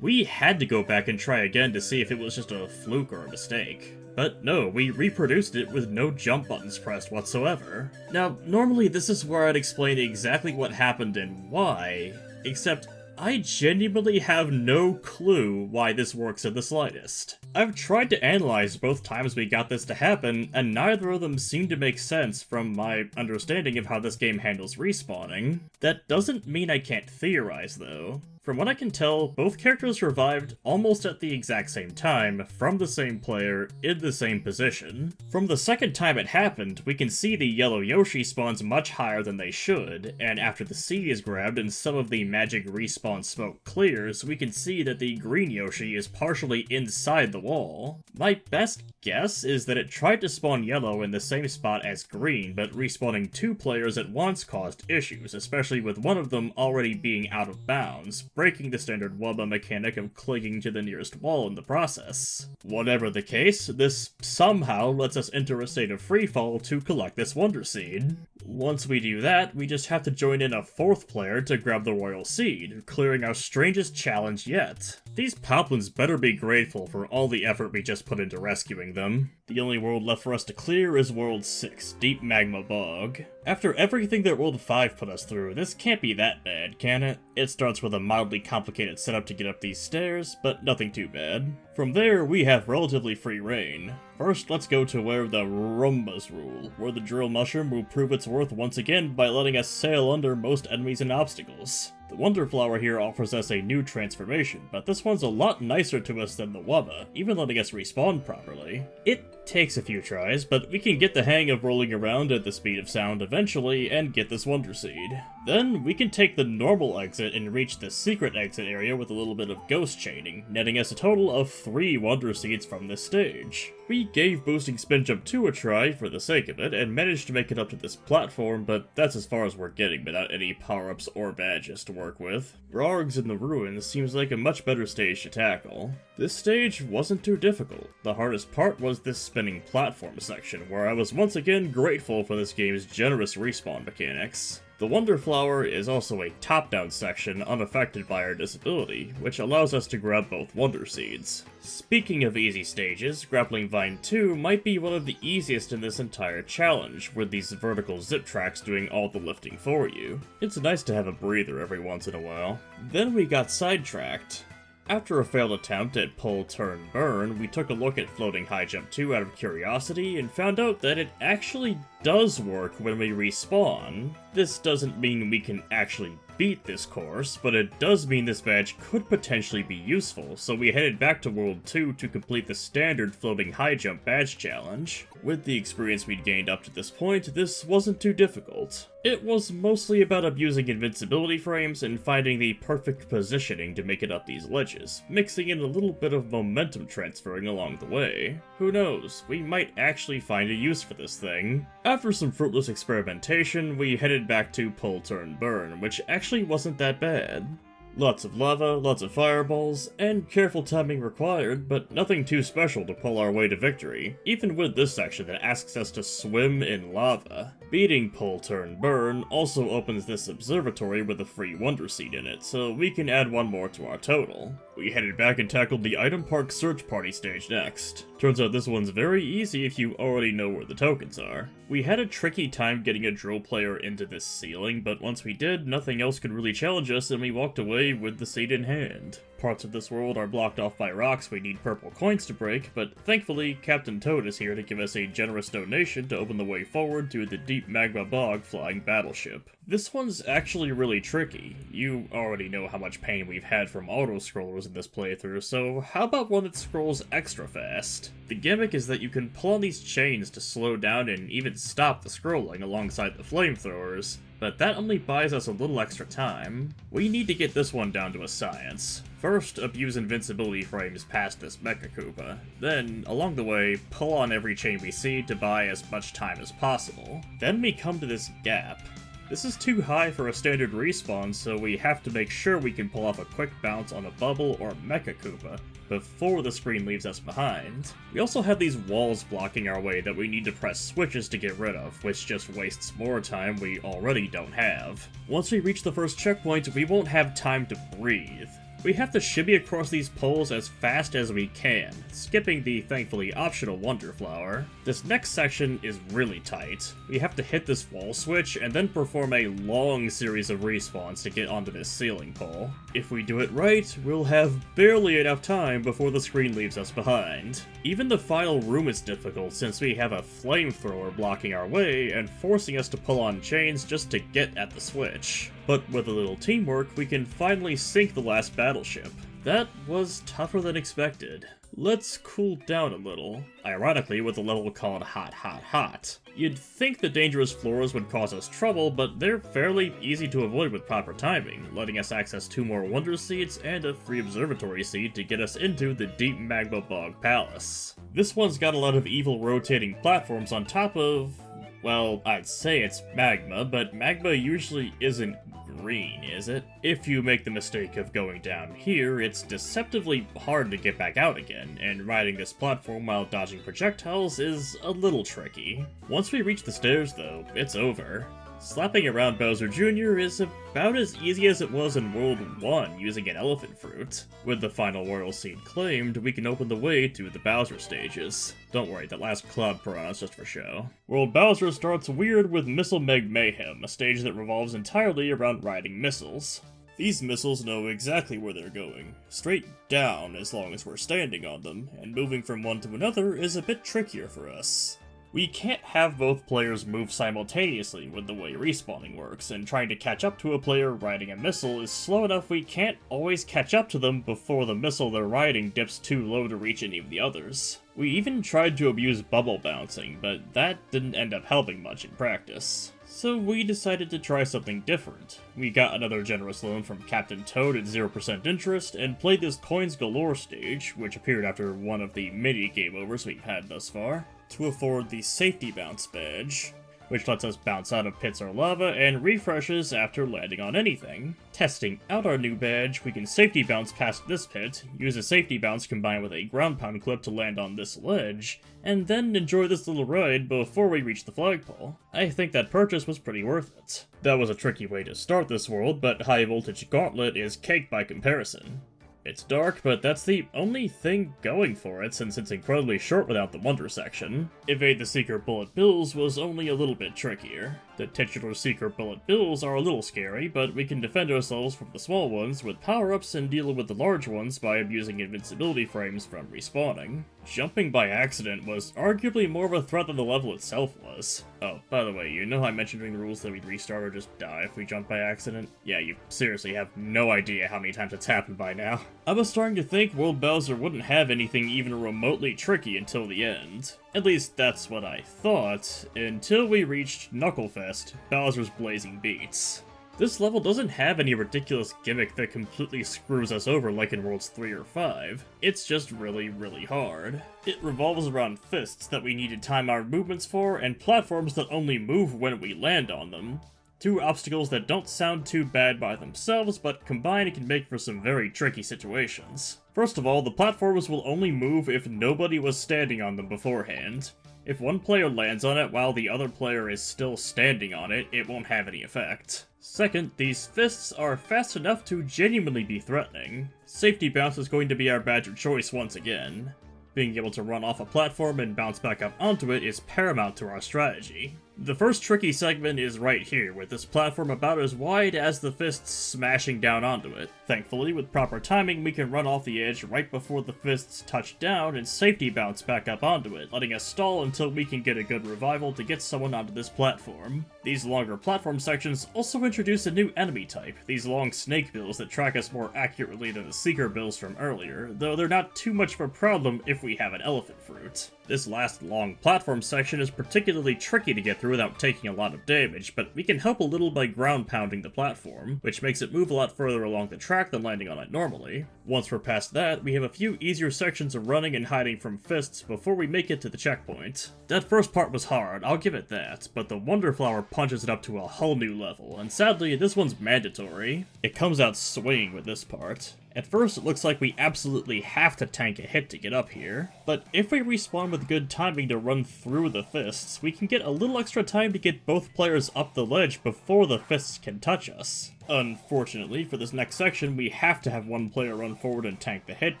We had to go back and try again to see if it was just a fluke or a mistake. But no, we reproduced it with no jump buttons pressed whatsoever. Now, normally this is where I'd explain exactly what happened and why, except I genuinely have no clue why this works in the slightest. I've tried to analyze both times we got this to happen, and neither of them seem to make sense from my understanding of how this game handles respawning. That doesn't mean I can't theorize, though. From what I can tell, both characters revived almost at the exact same time, from the same player, in the same position. From the second time it happened, we can see the yellow Yoshi spawns much higher than they should, and after the seed is grabbed and some of the magic respawn smoke clears, we can see that the green Yoshi is partially inside the wall. My best guess is that it tried to spawn yellow in the same spot as green, but respawning 2 players at once caused issues, especially with one of them already being out of bounds, breaking the standard Wubba mechanic of clinging to the nearest wall in the process. Whatever the case, this somehow lets us enter a state of freefall to collect this Wonder Seed. Once we do that, we just have to join in a 4th player to grab the Royal Seed, clearing our strangest challenge yet. These poplins better be grateful for all the effort we just put into rescuing them. The only world left for us to clear is World 6, Deep Magma Bog. After everything that World 5 put us through, this can't be that bad, can it? It starts with a mildly complicated setup to get up these stairs, but nothing too bad. From there, we have relatively free reign. First, let's go to where the Rumbas rule, where the drill mushroom will prove its worth once again by letting us sail under most enemies and obstacles. The Wonder Flower here offers us a new transformation, but this one's a lot nicer to us than the Wubba, even letting us respawn properly. It takes a few tries, but we can get the hang of rolling around at the speed of sound eventually and get this Wonder Seed. Then, we can take the normal exit and reach the secret exit area with a little bit of ghost chaining, netting us a total of 3 Wonder Seeds from this stage. We gave boosting Spin Jump 2 a try for the sake of it, and managed to make it up to this platform, but that's as far as we're getting without any power-ups or badges to work with. Rargs in the Ruins seems like a much better stage to tackle. This stage wasn't too difficult. The hardest part was this spinning platform section, where I was once again grateful for this game's generous respawn mechanics. The Wonder Flower is also a top-down section unaffected by our disability, which allows us to grab both Wonder Seeds. Speaking of easy stages, Grappling Vine 2 might be one of the easiest in this entire challenge, with these vertical zip tracks doing all the lifting for you. It's nice to have a breather every once in a while. Then we got sidetracked. After a failed attempt at pull, turn, burn, we took a look at Floating High Jump 2 out of curiosity and found out that it actually does work when we respawn. This doesn't mean we can actually beat this course, but it does mean this badge could potentially be useful, so we headed back to World 2 to complete the standard Floating High Jump badge challenge. With the experience we'd gained up to this point, this wasn't too difficult. It was mostly about abusing invincibility frames and finding the perfect positioning to make it up these ledges, mixing in a little bit of momentum transferring along the way. Who knows, we might actually find a use for this thing. After some fruitless experimentation, we headed back to Pull, Turn, Burn, which actually wasn't that bad. Lots of lava, lots of fireballs, and careful timing required, but nothing too special to pull our way to victory, even with this section that asks us to swim in lava. Beating Pull, Turn, Burn also opens this observatory with a free Wonder Seed in it, so we can add one more to our total. We headed back and tackled the Item Park Search Party stage next. Turns out this one's very easy if you already know where the tokens are. We had a tricky time getting a drill player into this ceiling, but once we did, nothing else could really challenge us and we walked away with the seed in hand. Parts of this world are blocked off by rocks we need purple coins to break, but thankfully Captain Toad is here to give us a generous donation to open the way forward to the Deep Magma Bog flying Battleship. This one's actually really tricky. You already know how much pain we've had from auto-scrollers in this playthrough, so how about one that scrolls extra fast? The gimmick is that you can pull on these chains to slow down and even stop the scrolling alongside the flamethrowers, but that only buys us a little extra time. We need to get this one down to a science. First, abuse invincibility frames past this Mecha Koopa. Then, along the way, pull on every chain we see to buy as much time as possible. Then we come to this gap. This is too high for a standard respawn, so we have to make sure we can pull off a quick bounce on a Bubble or Mecha Koopa before the screen leaves us behind. We also have these walls blocking our way that we need to press switches to get rid of, which just wastes more time we already don't have. Once we reach the first checkpoint, we won't have time to breathe. We have to shimmy across these poles as fast as we can, skipping the thankfully optional Wonder Flower. This next section is really tight. We have to hit this wall switch and then perform a long series of respawns to get onto this ceiling pole. If we do it right, we'll have barely enough time before the screen leaves us behind. Even the final room is difficult since we have a flamethrower blocking our way and forcing us to pull on chains just to get at the switch. But with a little teamwork, we can finally sink the last battleship. That was tougher than expected. Let's cool down a little. Ironically, with a level called Hot Hot Hot. You'd think the dangerous floors would cause us trouble, but they're fairly easy to avoid with proper timing, letting us access 2 more Wonder Seeds and a free Observatory Seed to get us into the Deep Magma Bog Palace. This one's got a lot of evil rotating platforms on top of, Well, I'd say it's magma, but magma usually isn't green, is it? If you make the mistake of going down here, it's deceptively hard to get back out again, and riding this platform while dodging projectiles is a little tricky. Once we reach the stairs though, it's over. Slapping around Bowser Jr. is about as easy as it was in World 1 using an elephant fruit. With the final Royal Seed claimed, we can open the way to the Bowser stages. Don't worry, that last Cloud Piranha is just for show. World Bowser starts weird with Missile Meg Mayhem, a stage that revolves entirely around riding missiles. These missiles know exactly where they're going, straight down as long as we're standing on them, and moving from one to another is a bit trickier for us. We can't have both players move simultaneously with the way respawning works, and trying to catch up to a player riding a missile is slow enough we can't always catch up to them before the missile they're riding dips too low to reach any of the others. We even tried to abuse bubble bouncing, but that didn't end up helping much in practice. So we decided to try something different. We got another generous loan from Captain Toad at 0% interest, and played this Coins Galore stage, which appeared after one of the mini game overs we've had thus far, to afford the Safety Bounce badge, which lets us bounce out of pits or lava and refreshes after landing on anything. Testing out our new badge, we can safety bounce past this pit, use a safety bounce combined with a ground pound clip to land on this ledge, and then enjoy this little ride before we reach the flagpole. I think that purchase was pretty worth it. That was a tricky way to start this world, but High Voltage Gauntlet is cake by comparison. It's dark, but that's the only thing going for it since it's incredibly short without the Wonder section. Evade the Secret Bullet Bills was only a little bit trickier. The titular Secret Bullet Bills are a little scary, but we can defend ourselves from the small ones with power-ups and deal with the large ones by abusing invincibility frames from respawning. Jumping by accident was arguably more of a threat than the level itself was. Oh, by the way, you know how I mentioned during the rules that we'd restart or just die if we jump by accident? Yeah, you seriously have no idea how many times it's happened by now. I was starting to think World Bowser wouldn't have anything even remotely tricky until the end. At least that's what I thought, until we reached Knucklefest, Bowser's Blazing Beats. This level doesn't have any ridiculous gimmick that completely screws us over like in Worlds 3 or 5. It's just really, really hard. It revolves around fists that we need to time our movements for, and platforms that only move when we land on them. Two obstacles that don't sound too bad by themselves, but combined can make for some very tricky situations. First of all, the platforms will only move if nobody was standing on them beforehand. If one player lands on it while the other player is still standing on it, it won't have any effect. Second, these fists are fast enough to genuinely be threatening. Safety Bounce is going to be our badge of choice once again. Being able to run off a platform and bounce back up onto it is paramount to our strategy. The first tricky segment is right here, with this platform about as wide as the fists smashing down onto it. Thankfully, with proper timing, we can run off the edge right before the fists touch down and safety bounce back up onto it, letting us stall until we can get a good revival to get someone onto this platform. These longer platform sections also introduce a new enemy type, these long snake bills that track us more accurately than the seeker bills from earlier, though they're not too much of a problem if we have an elephant fruit. This last long platform section is particularly tricky to get through without taking a lot of damage, but we can help a little by ground pounding the platform, which makes it move a lot further along the track than landing on it normally. Once we're past that, we have a few easier sections of running and hiding from fists before we make it to the checkpoint. That first part was hard, I'll give it that, but the Wonder Flower punches it up to a whole new level, and sadly, this one's mandatory. It comes out swinging with this part. At first, it looks like we absolutely have to tank a hit to get up here, but if we respawn with good timing to run through the fists, we can get a little extra time to get both players up the ledge before the fists can touch us. Unfortunately, for this next section, we have to have one player run forward and tank the hit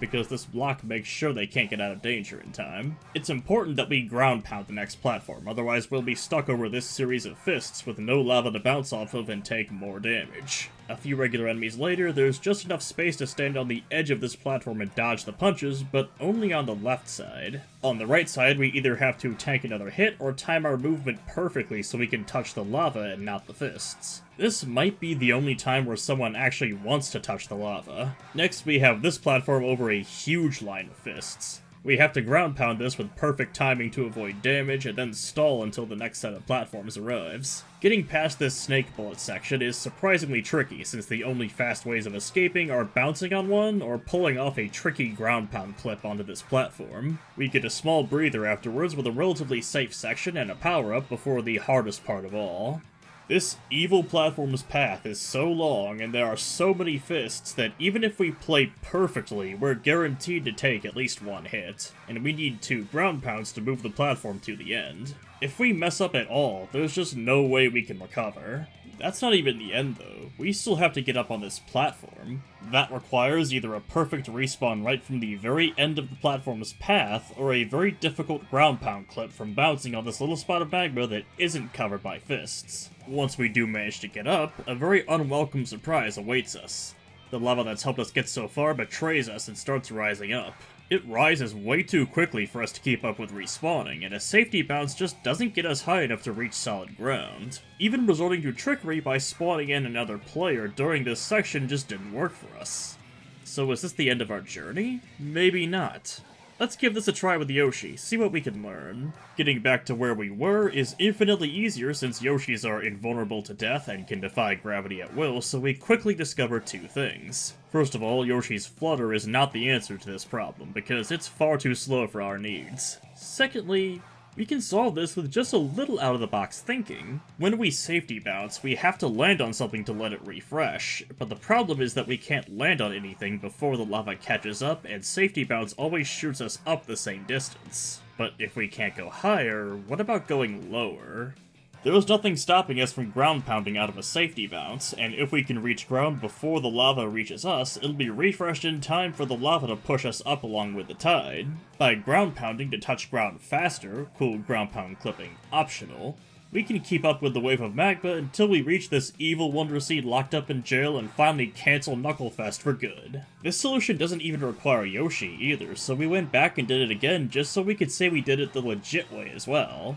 because this block makes sure they can't get out of danger in time. It's important that we ground pound the next platform, otherwise we'll be stuck over this series of fists with no lava to bounce off of and take more damage. A few regular enemies later, there's just enough space to stand on the edge of this platform and dodge the punches, but only on the left side. On the right side, we either have to tank another hit or time our movement perfectly so we can touch the lava and not the fists. This might be the only time where someone actually wants to touch the lava. Next, we have this platform over a huge line of fists. We have to ground pound this with perfect timing to avoid damage, and then stall until the next set of platforms arrives. Getting past this snake bullet section is surprisingly tricky, since the only fast ways of escaping are bouncing on one, or pulling off a tricky ground pound clip onto this platform. We get a small breather afterwards with a relatively safe section and a power-up before the hardest part of all. This evil platform's path is so long, and there are so many fists that even if we play perfectly, we're guaranteed to take at least one hit, and we need 2 ground pounds to move the platform to the end. If we mess up at all, there's just no way we can recover. That's not even the end though, we still have to get up on this platform. That requires either a perfect respawn right from the very end of the platform's path, or a very difficult ground pound clip from bouncing on this little spot of magma that isn't covered by fists. Once we do manage to get up, a very unwelcome surprise awaits us. The lava that's helped us get so far betrays us and starts rising up. It rises way too quickly for us to keep up with respawning, and a safety bounce just doesn't get us high enough to reach solid ground. Even resorting to trickery by spawning in another player during this section just didn't work for us. So is this the end of our journey? Maybe not. Let's give this a try with Yoshi, see what we can learn. Getting back to where we were is infinitely easier since Yoshis are invulnerable to death and can defy gravity at will, so we quickly discover 2 things. First of all, Yoshi's flutter is not the answer to this problem, because it's far too slow for our needs. Secondly, we can solve this with just a little out-of-the-box thinking. When we safety bounce, we have to land on something to let it refresh, but the problem is that we can't land on anything before the lava catches up, and safety bounce always shoots us up the same distance. But if we can't go higher, what about going lower? There is nothing stopping us from ground pounding out of a safety bounce, and if we can reach ground before the lava reaches us, it'll be refreshed in time for the lava to push us up along with the tide. By ground pounding to touch ground faster, cool ground pound clipping optional, we can keep up with the wave of magma until we reach this evil Wonder Seed locked up in jail and finally cancel Knucklefest for good. This solution doesn't even require Yoshi either, so we went back and did it again just so we could say we did it the legit way as well.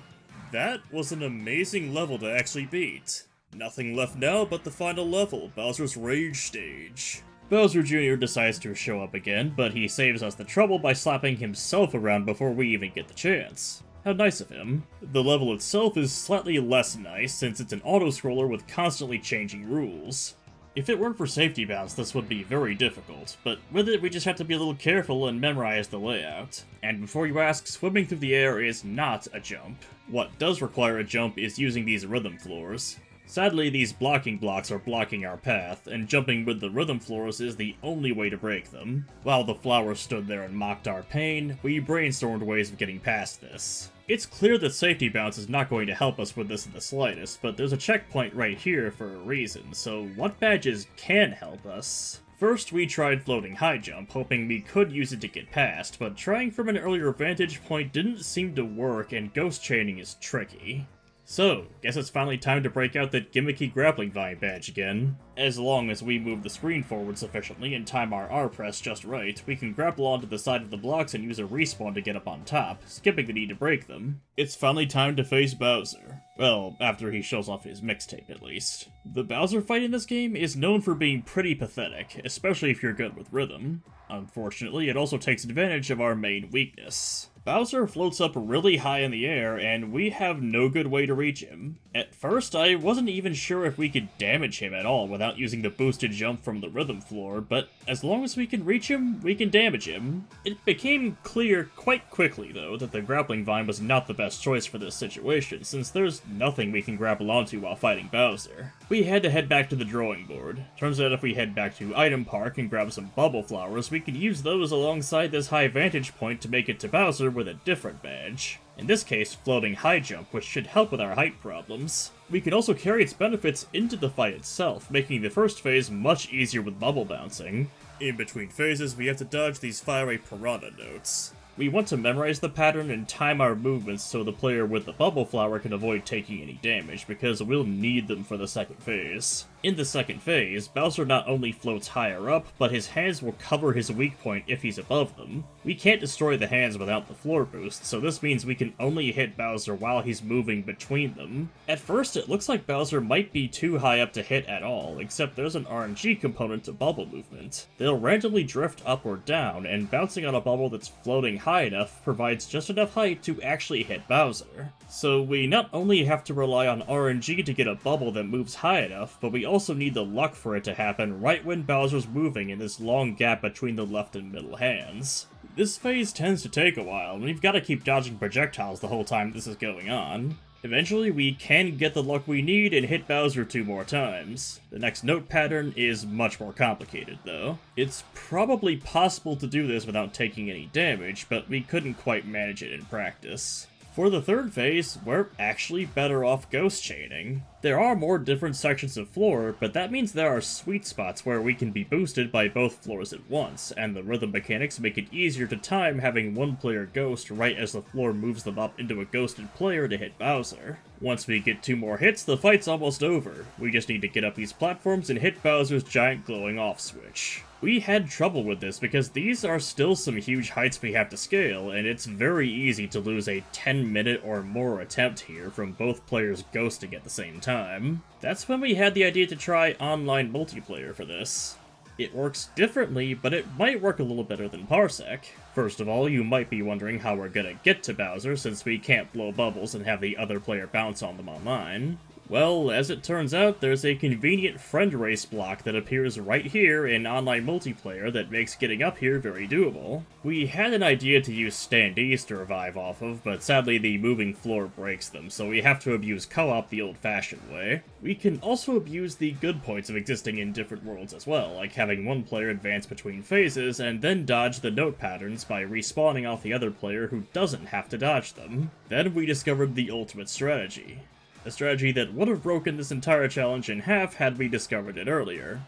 That was an amazing level to actually beat. Nothing left now but the final level, Bowser's Rage Stage. Bowser Jr. decides to show up again, but he saves us the trouble by slapping himself around before we even get the chance. How nice of him. The level itself is slightly less nice since it's an auto-scroller with constantly changing rules. If it weren't for safety bounce, this would be very difficult, but with it we just have to be a little careful and memorize the layout. And before you ask, swimming through the air is not a jump. What does require a jump is using these rhythm floors. Sadly, these blocking blocks are blocking our path, and jumping with the rhythm floors is the only way to break them. While the flowers stood there and mocked our pain, we brainstormed ways of getting past this. It's clear that safety bounce is not going to help us with this in the slightest, but there's a checkpoint right here for a reason, so what badges can help us? First, we tried floating high jump, hoping we could use it to get past, but trying from an earlier vantage point didn't seem to work, and ghost chaining is tricky. So, guess it's finally time to break out that gimmicky grappling vine badge again. As long as we move the screen forward sufficiently and time our R press just right, we can grapple onto the side of the blocks and use a respawn to get up on top, skipping the need to break them. It's finally time to face Bowser. Well, after he shows off his mixtape at least. The Bowser fight in this game is known for being pretty pathetic, especially if you're good with rhythm. Unfortunately, it also takes advantage of our main weakness. Bowser floats up really high in the air, and we have no good way to reach him. At first, I wasn't even sure if we could damage him at all without using the boosted jump from the rhythm floor, but as long as we can reach him, we can damage him. It became clear quite quickly, though, that the grappling vine was not the best choice for this situation, since there's nothing we can grapple onto while fighting Bowser. We had to head back to the drawing board. Turns out if we head back to Item Park and grab some bubble flowers, we can use those alongside this high vantage point to make it to Bowser with a different badge. In this case, floating high jump, which should help with our height problems. We can also carry its benefits into the fight itself, making the first phase much easier with bubble bouncing. In between phases, we have to dodge these fiery piranha notes. We want to memorize the pattern and time our movements so the player with the bubble flower can avoid taking any damage, because we'll need them for the second phase. In the second phase, Bowser not only floats higher up, but his hands will cover his weak point if he's above them. We can't destroy the hands without the floor boost, so this means we can only hit Bowser while he's moving between them. At first, it looks like Bowser might be too high up to hit at all, except there's an RNG component to bubble movement. They'll randomly drift up or down, and bouncing on a bubble that's floating high enough provides just enough height to actually hit Bowser. So we not only have to rely on RNG to get a bubble that moves high enough, but we also need the luck for it to happen right when Bowser's moving in this long gap between the left and middle hands. This phase tends to take a while, and we've got to keep dodging projectiles the whole time this is going on. Eventually, we can get the luck we need and hit Bowser 2 more times. The next note pattern is much more complicated, though. It's probably possible to do this without taking any damage, but we couldn't quite manage it in practice. For the third phase, we're actually better off ghost chaining. There are more different sections of floor, but that means there are sweet spots where we can be boosted by both floors at once, and the rhythm mechanics make it easier to time having one player ghost right as the floor moves them up into a ghosted player to hit Bowser. Once we get 2 more hits, the fight's almost over. We just need to get up these platforms and hit Bowser's giant glowing off switch. We had trouble with this because these are still some huge heights we have to scale, and it's very easy to lose a 10-minute or more attempt here from both players ghosting at the same time. That's when we had the idea to try online multiplayer for this. It works differently, but it might work a little better than Parsec. First of all, you might be wondering how we're gonna get to Bowser since we can't blow bubbles and have the other player bounce on them online. Well, as it turns out, there's a convenient friend race block that appears right here in online multiplayer that makes getting up here very doable. We had an idea to use standees to revive off of, but sadly the moving floor breaks them, so we have to abuse co-op the old-fashioned way. We can also abuse the good points of existing in different worlds as well, like having one player advance between phases and then dodge the note patterns by respawning off the other player who doesn't have to dodge them. Then we discovered the ultimate strategy. A strategy that would have broken this entire challenge in half had we discovered it earlier.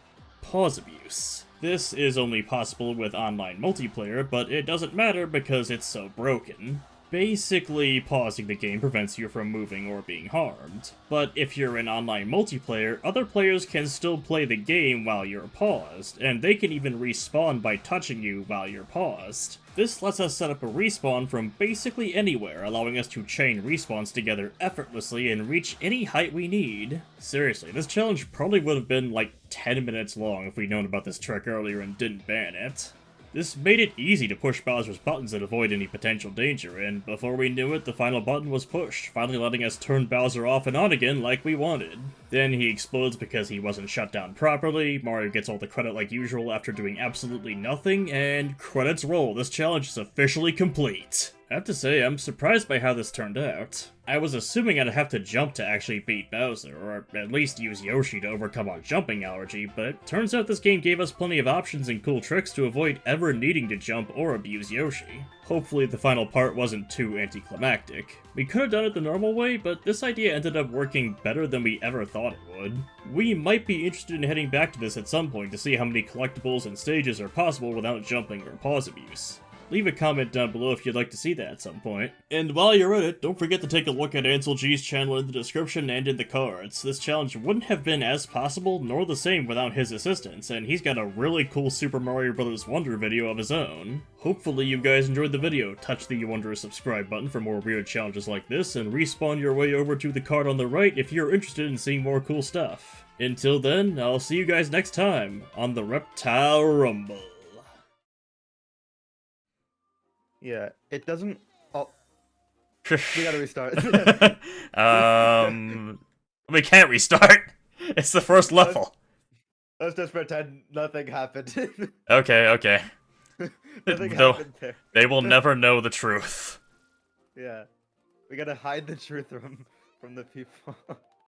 Pause abuse. This is only possible with online multiplayer, but it doesn't matter because it's so broken. Basically, pausing the game prevents you from moving or being harmed. But if you're in online multiplayer, other players can still play the game while you're paused, and they can even respawn by touching you while you're paused. This lets us set up a respawn from basically anywhere, allowing us to chain respawns together effortlessly and reach any height we need. Seriously, this challenge probably would have been like 10 minutes long if we'd known about this trick earlier and didn't ban it. This made it easy to push Bowser's buttons and avoid any potential danger, and before we knew it, the final button was pushed, finally letting us turn Bowser off and on again like we wanted. Then he explodes because he wasn't shut down properly, Mario gets all the credit like usual after doing absolutely nothing, and credits roll, this challenge is officially complete. I have to say, I'm surprised by how this turned out. I was assuming I'd have to jump to actually beat Bowser, or at least use Yoshi to overcome our jumping allergy, but it turns out this game gave us plenty of options and cool tricks to avoid ever needing to jump or abuse Yoshi. Hopefully the final part wasn't too anticlimactic. We could have done it the normal way, but this idea ended up working better than we ever thought it would. We might be interested in heading back to this at some point to see how many collectibles and stages are possible without jumping or pause abuse. Leave a comment down below if you'd like to see that at some point. And while you're at it, don't forget to take a look at Ansel G's channel in the description and in the cards. This challenge wouldn't have been as possible nor the same without his assistance, and he's got a really cool Super Mario Bros. Wonder video of his own. Hopefully you guys enjoyed the video. Touch the Wonder subscribe button for more weird challenges like this, and respawn your way over to the card on the right if you're interested in seeing more cool stuff. Until then, I'll see you guys next time on the Reptile Rumble. Yeah, it doesn't... Oh. We gotta restart. We can't restart. It's the first level. Let's just pretend nothing happened. Okay. Nothing happened there. They will never know the truth. Yeah. We gotta hide the truth from the people.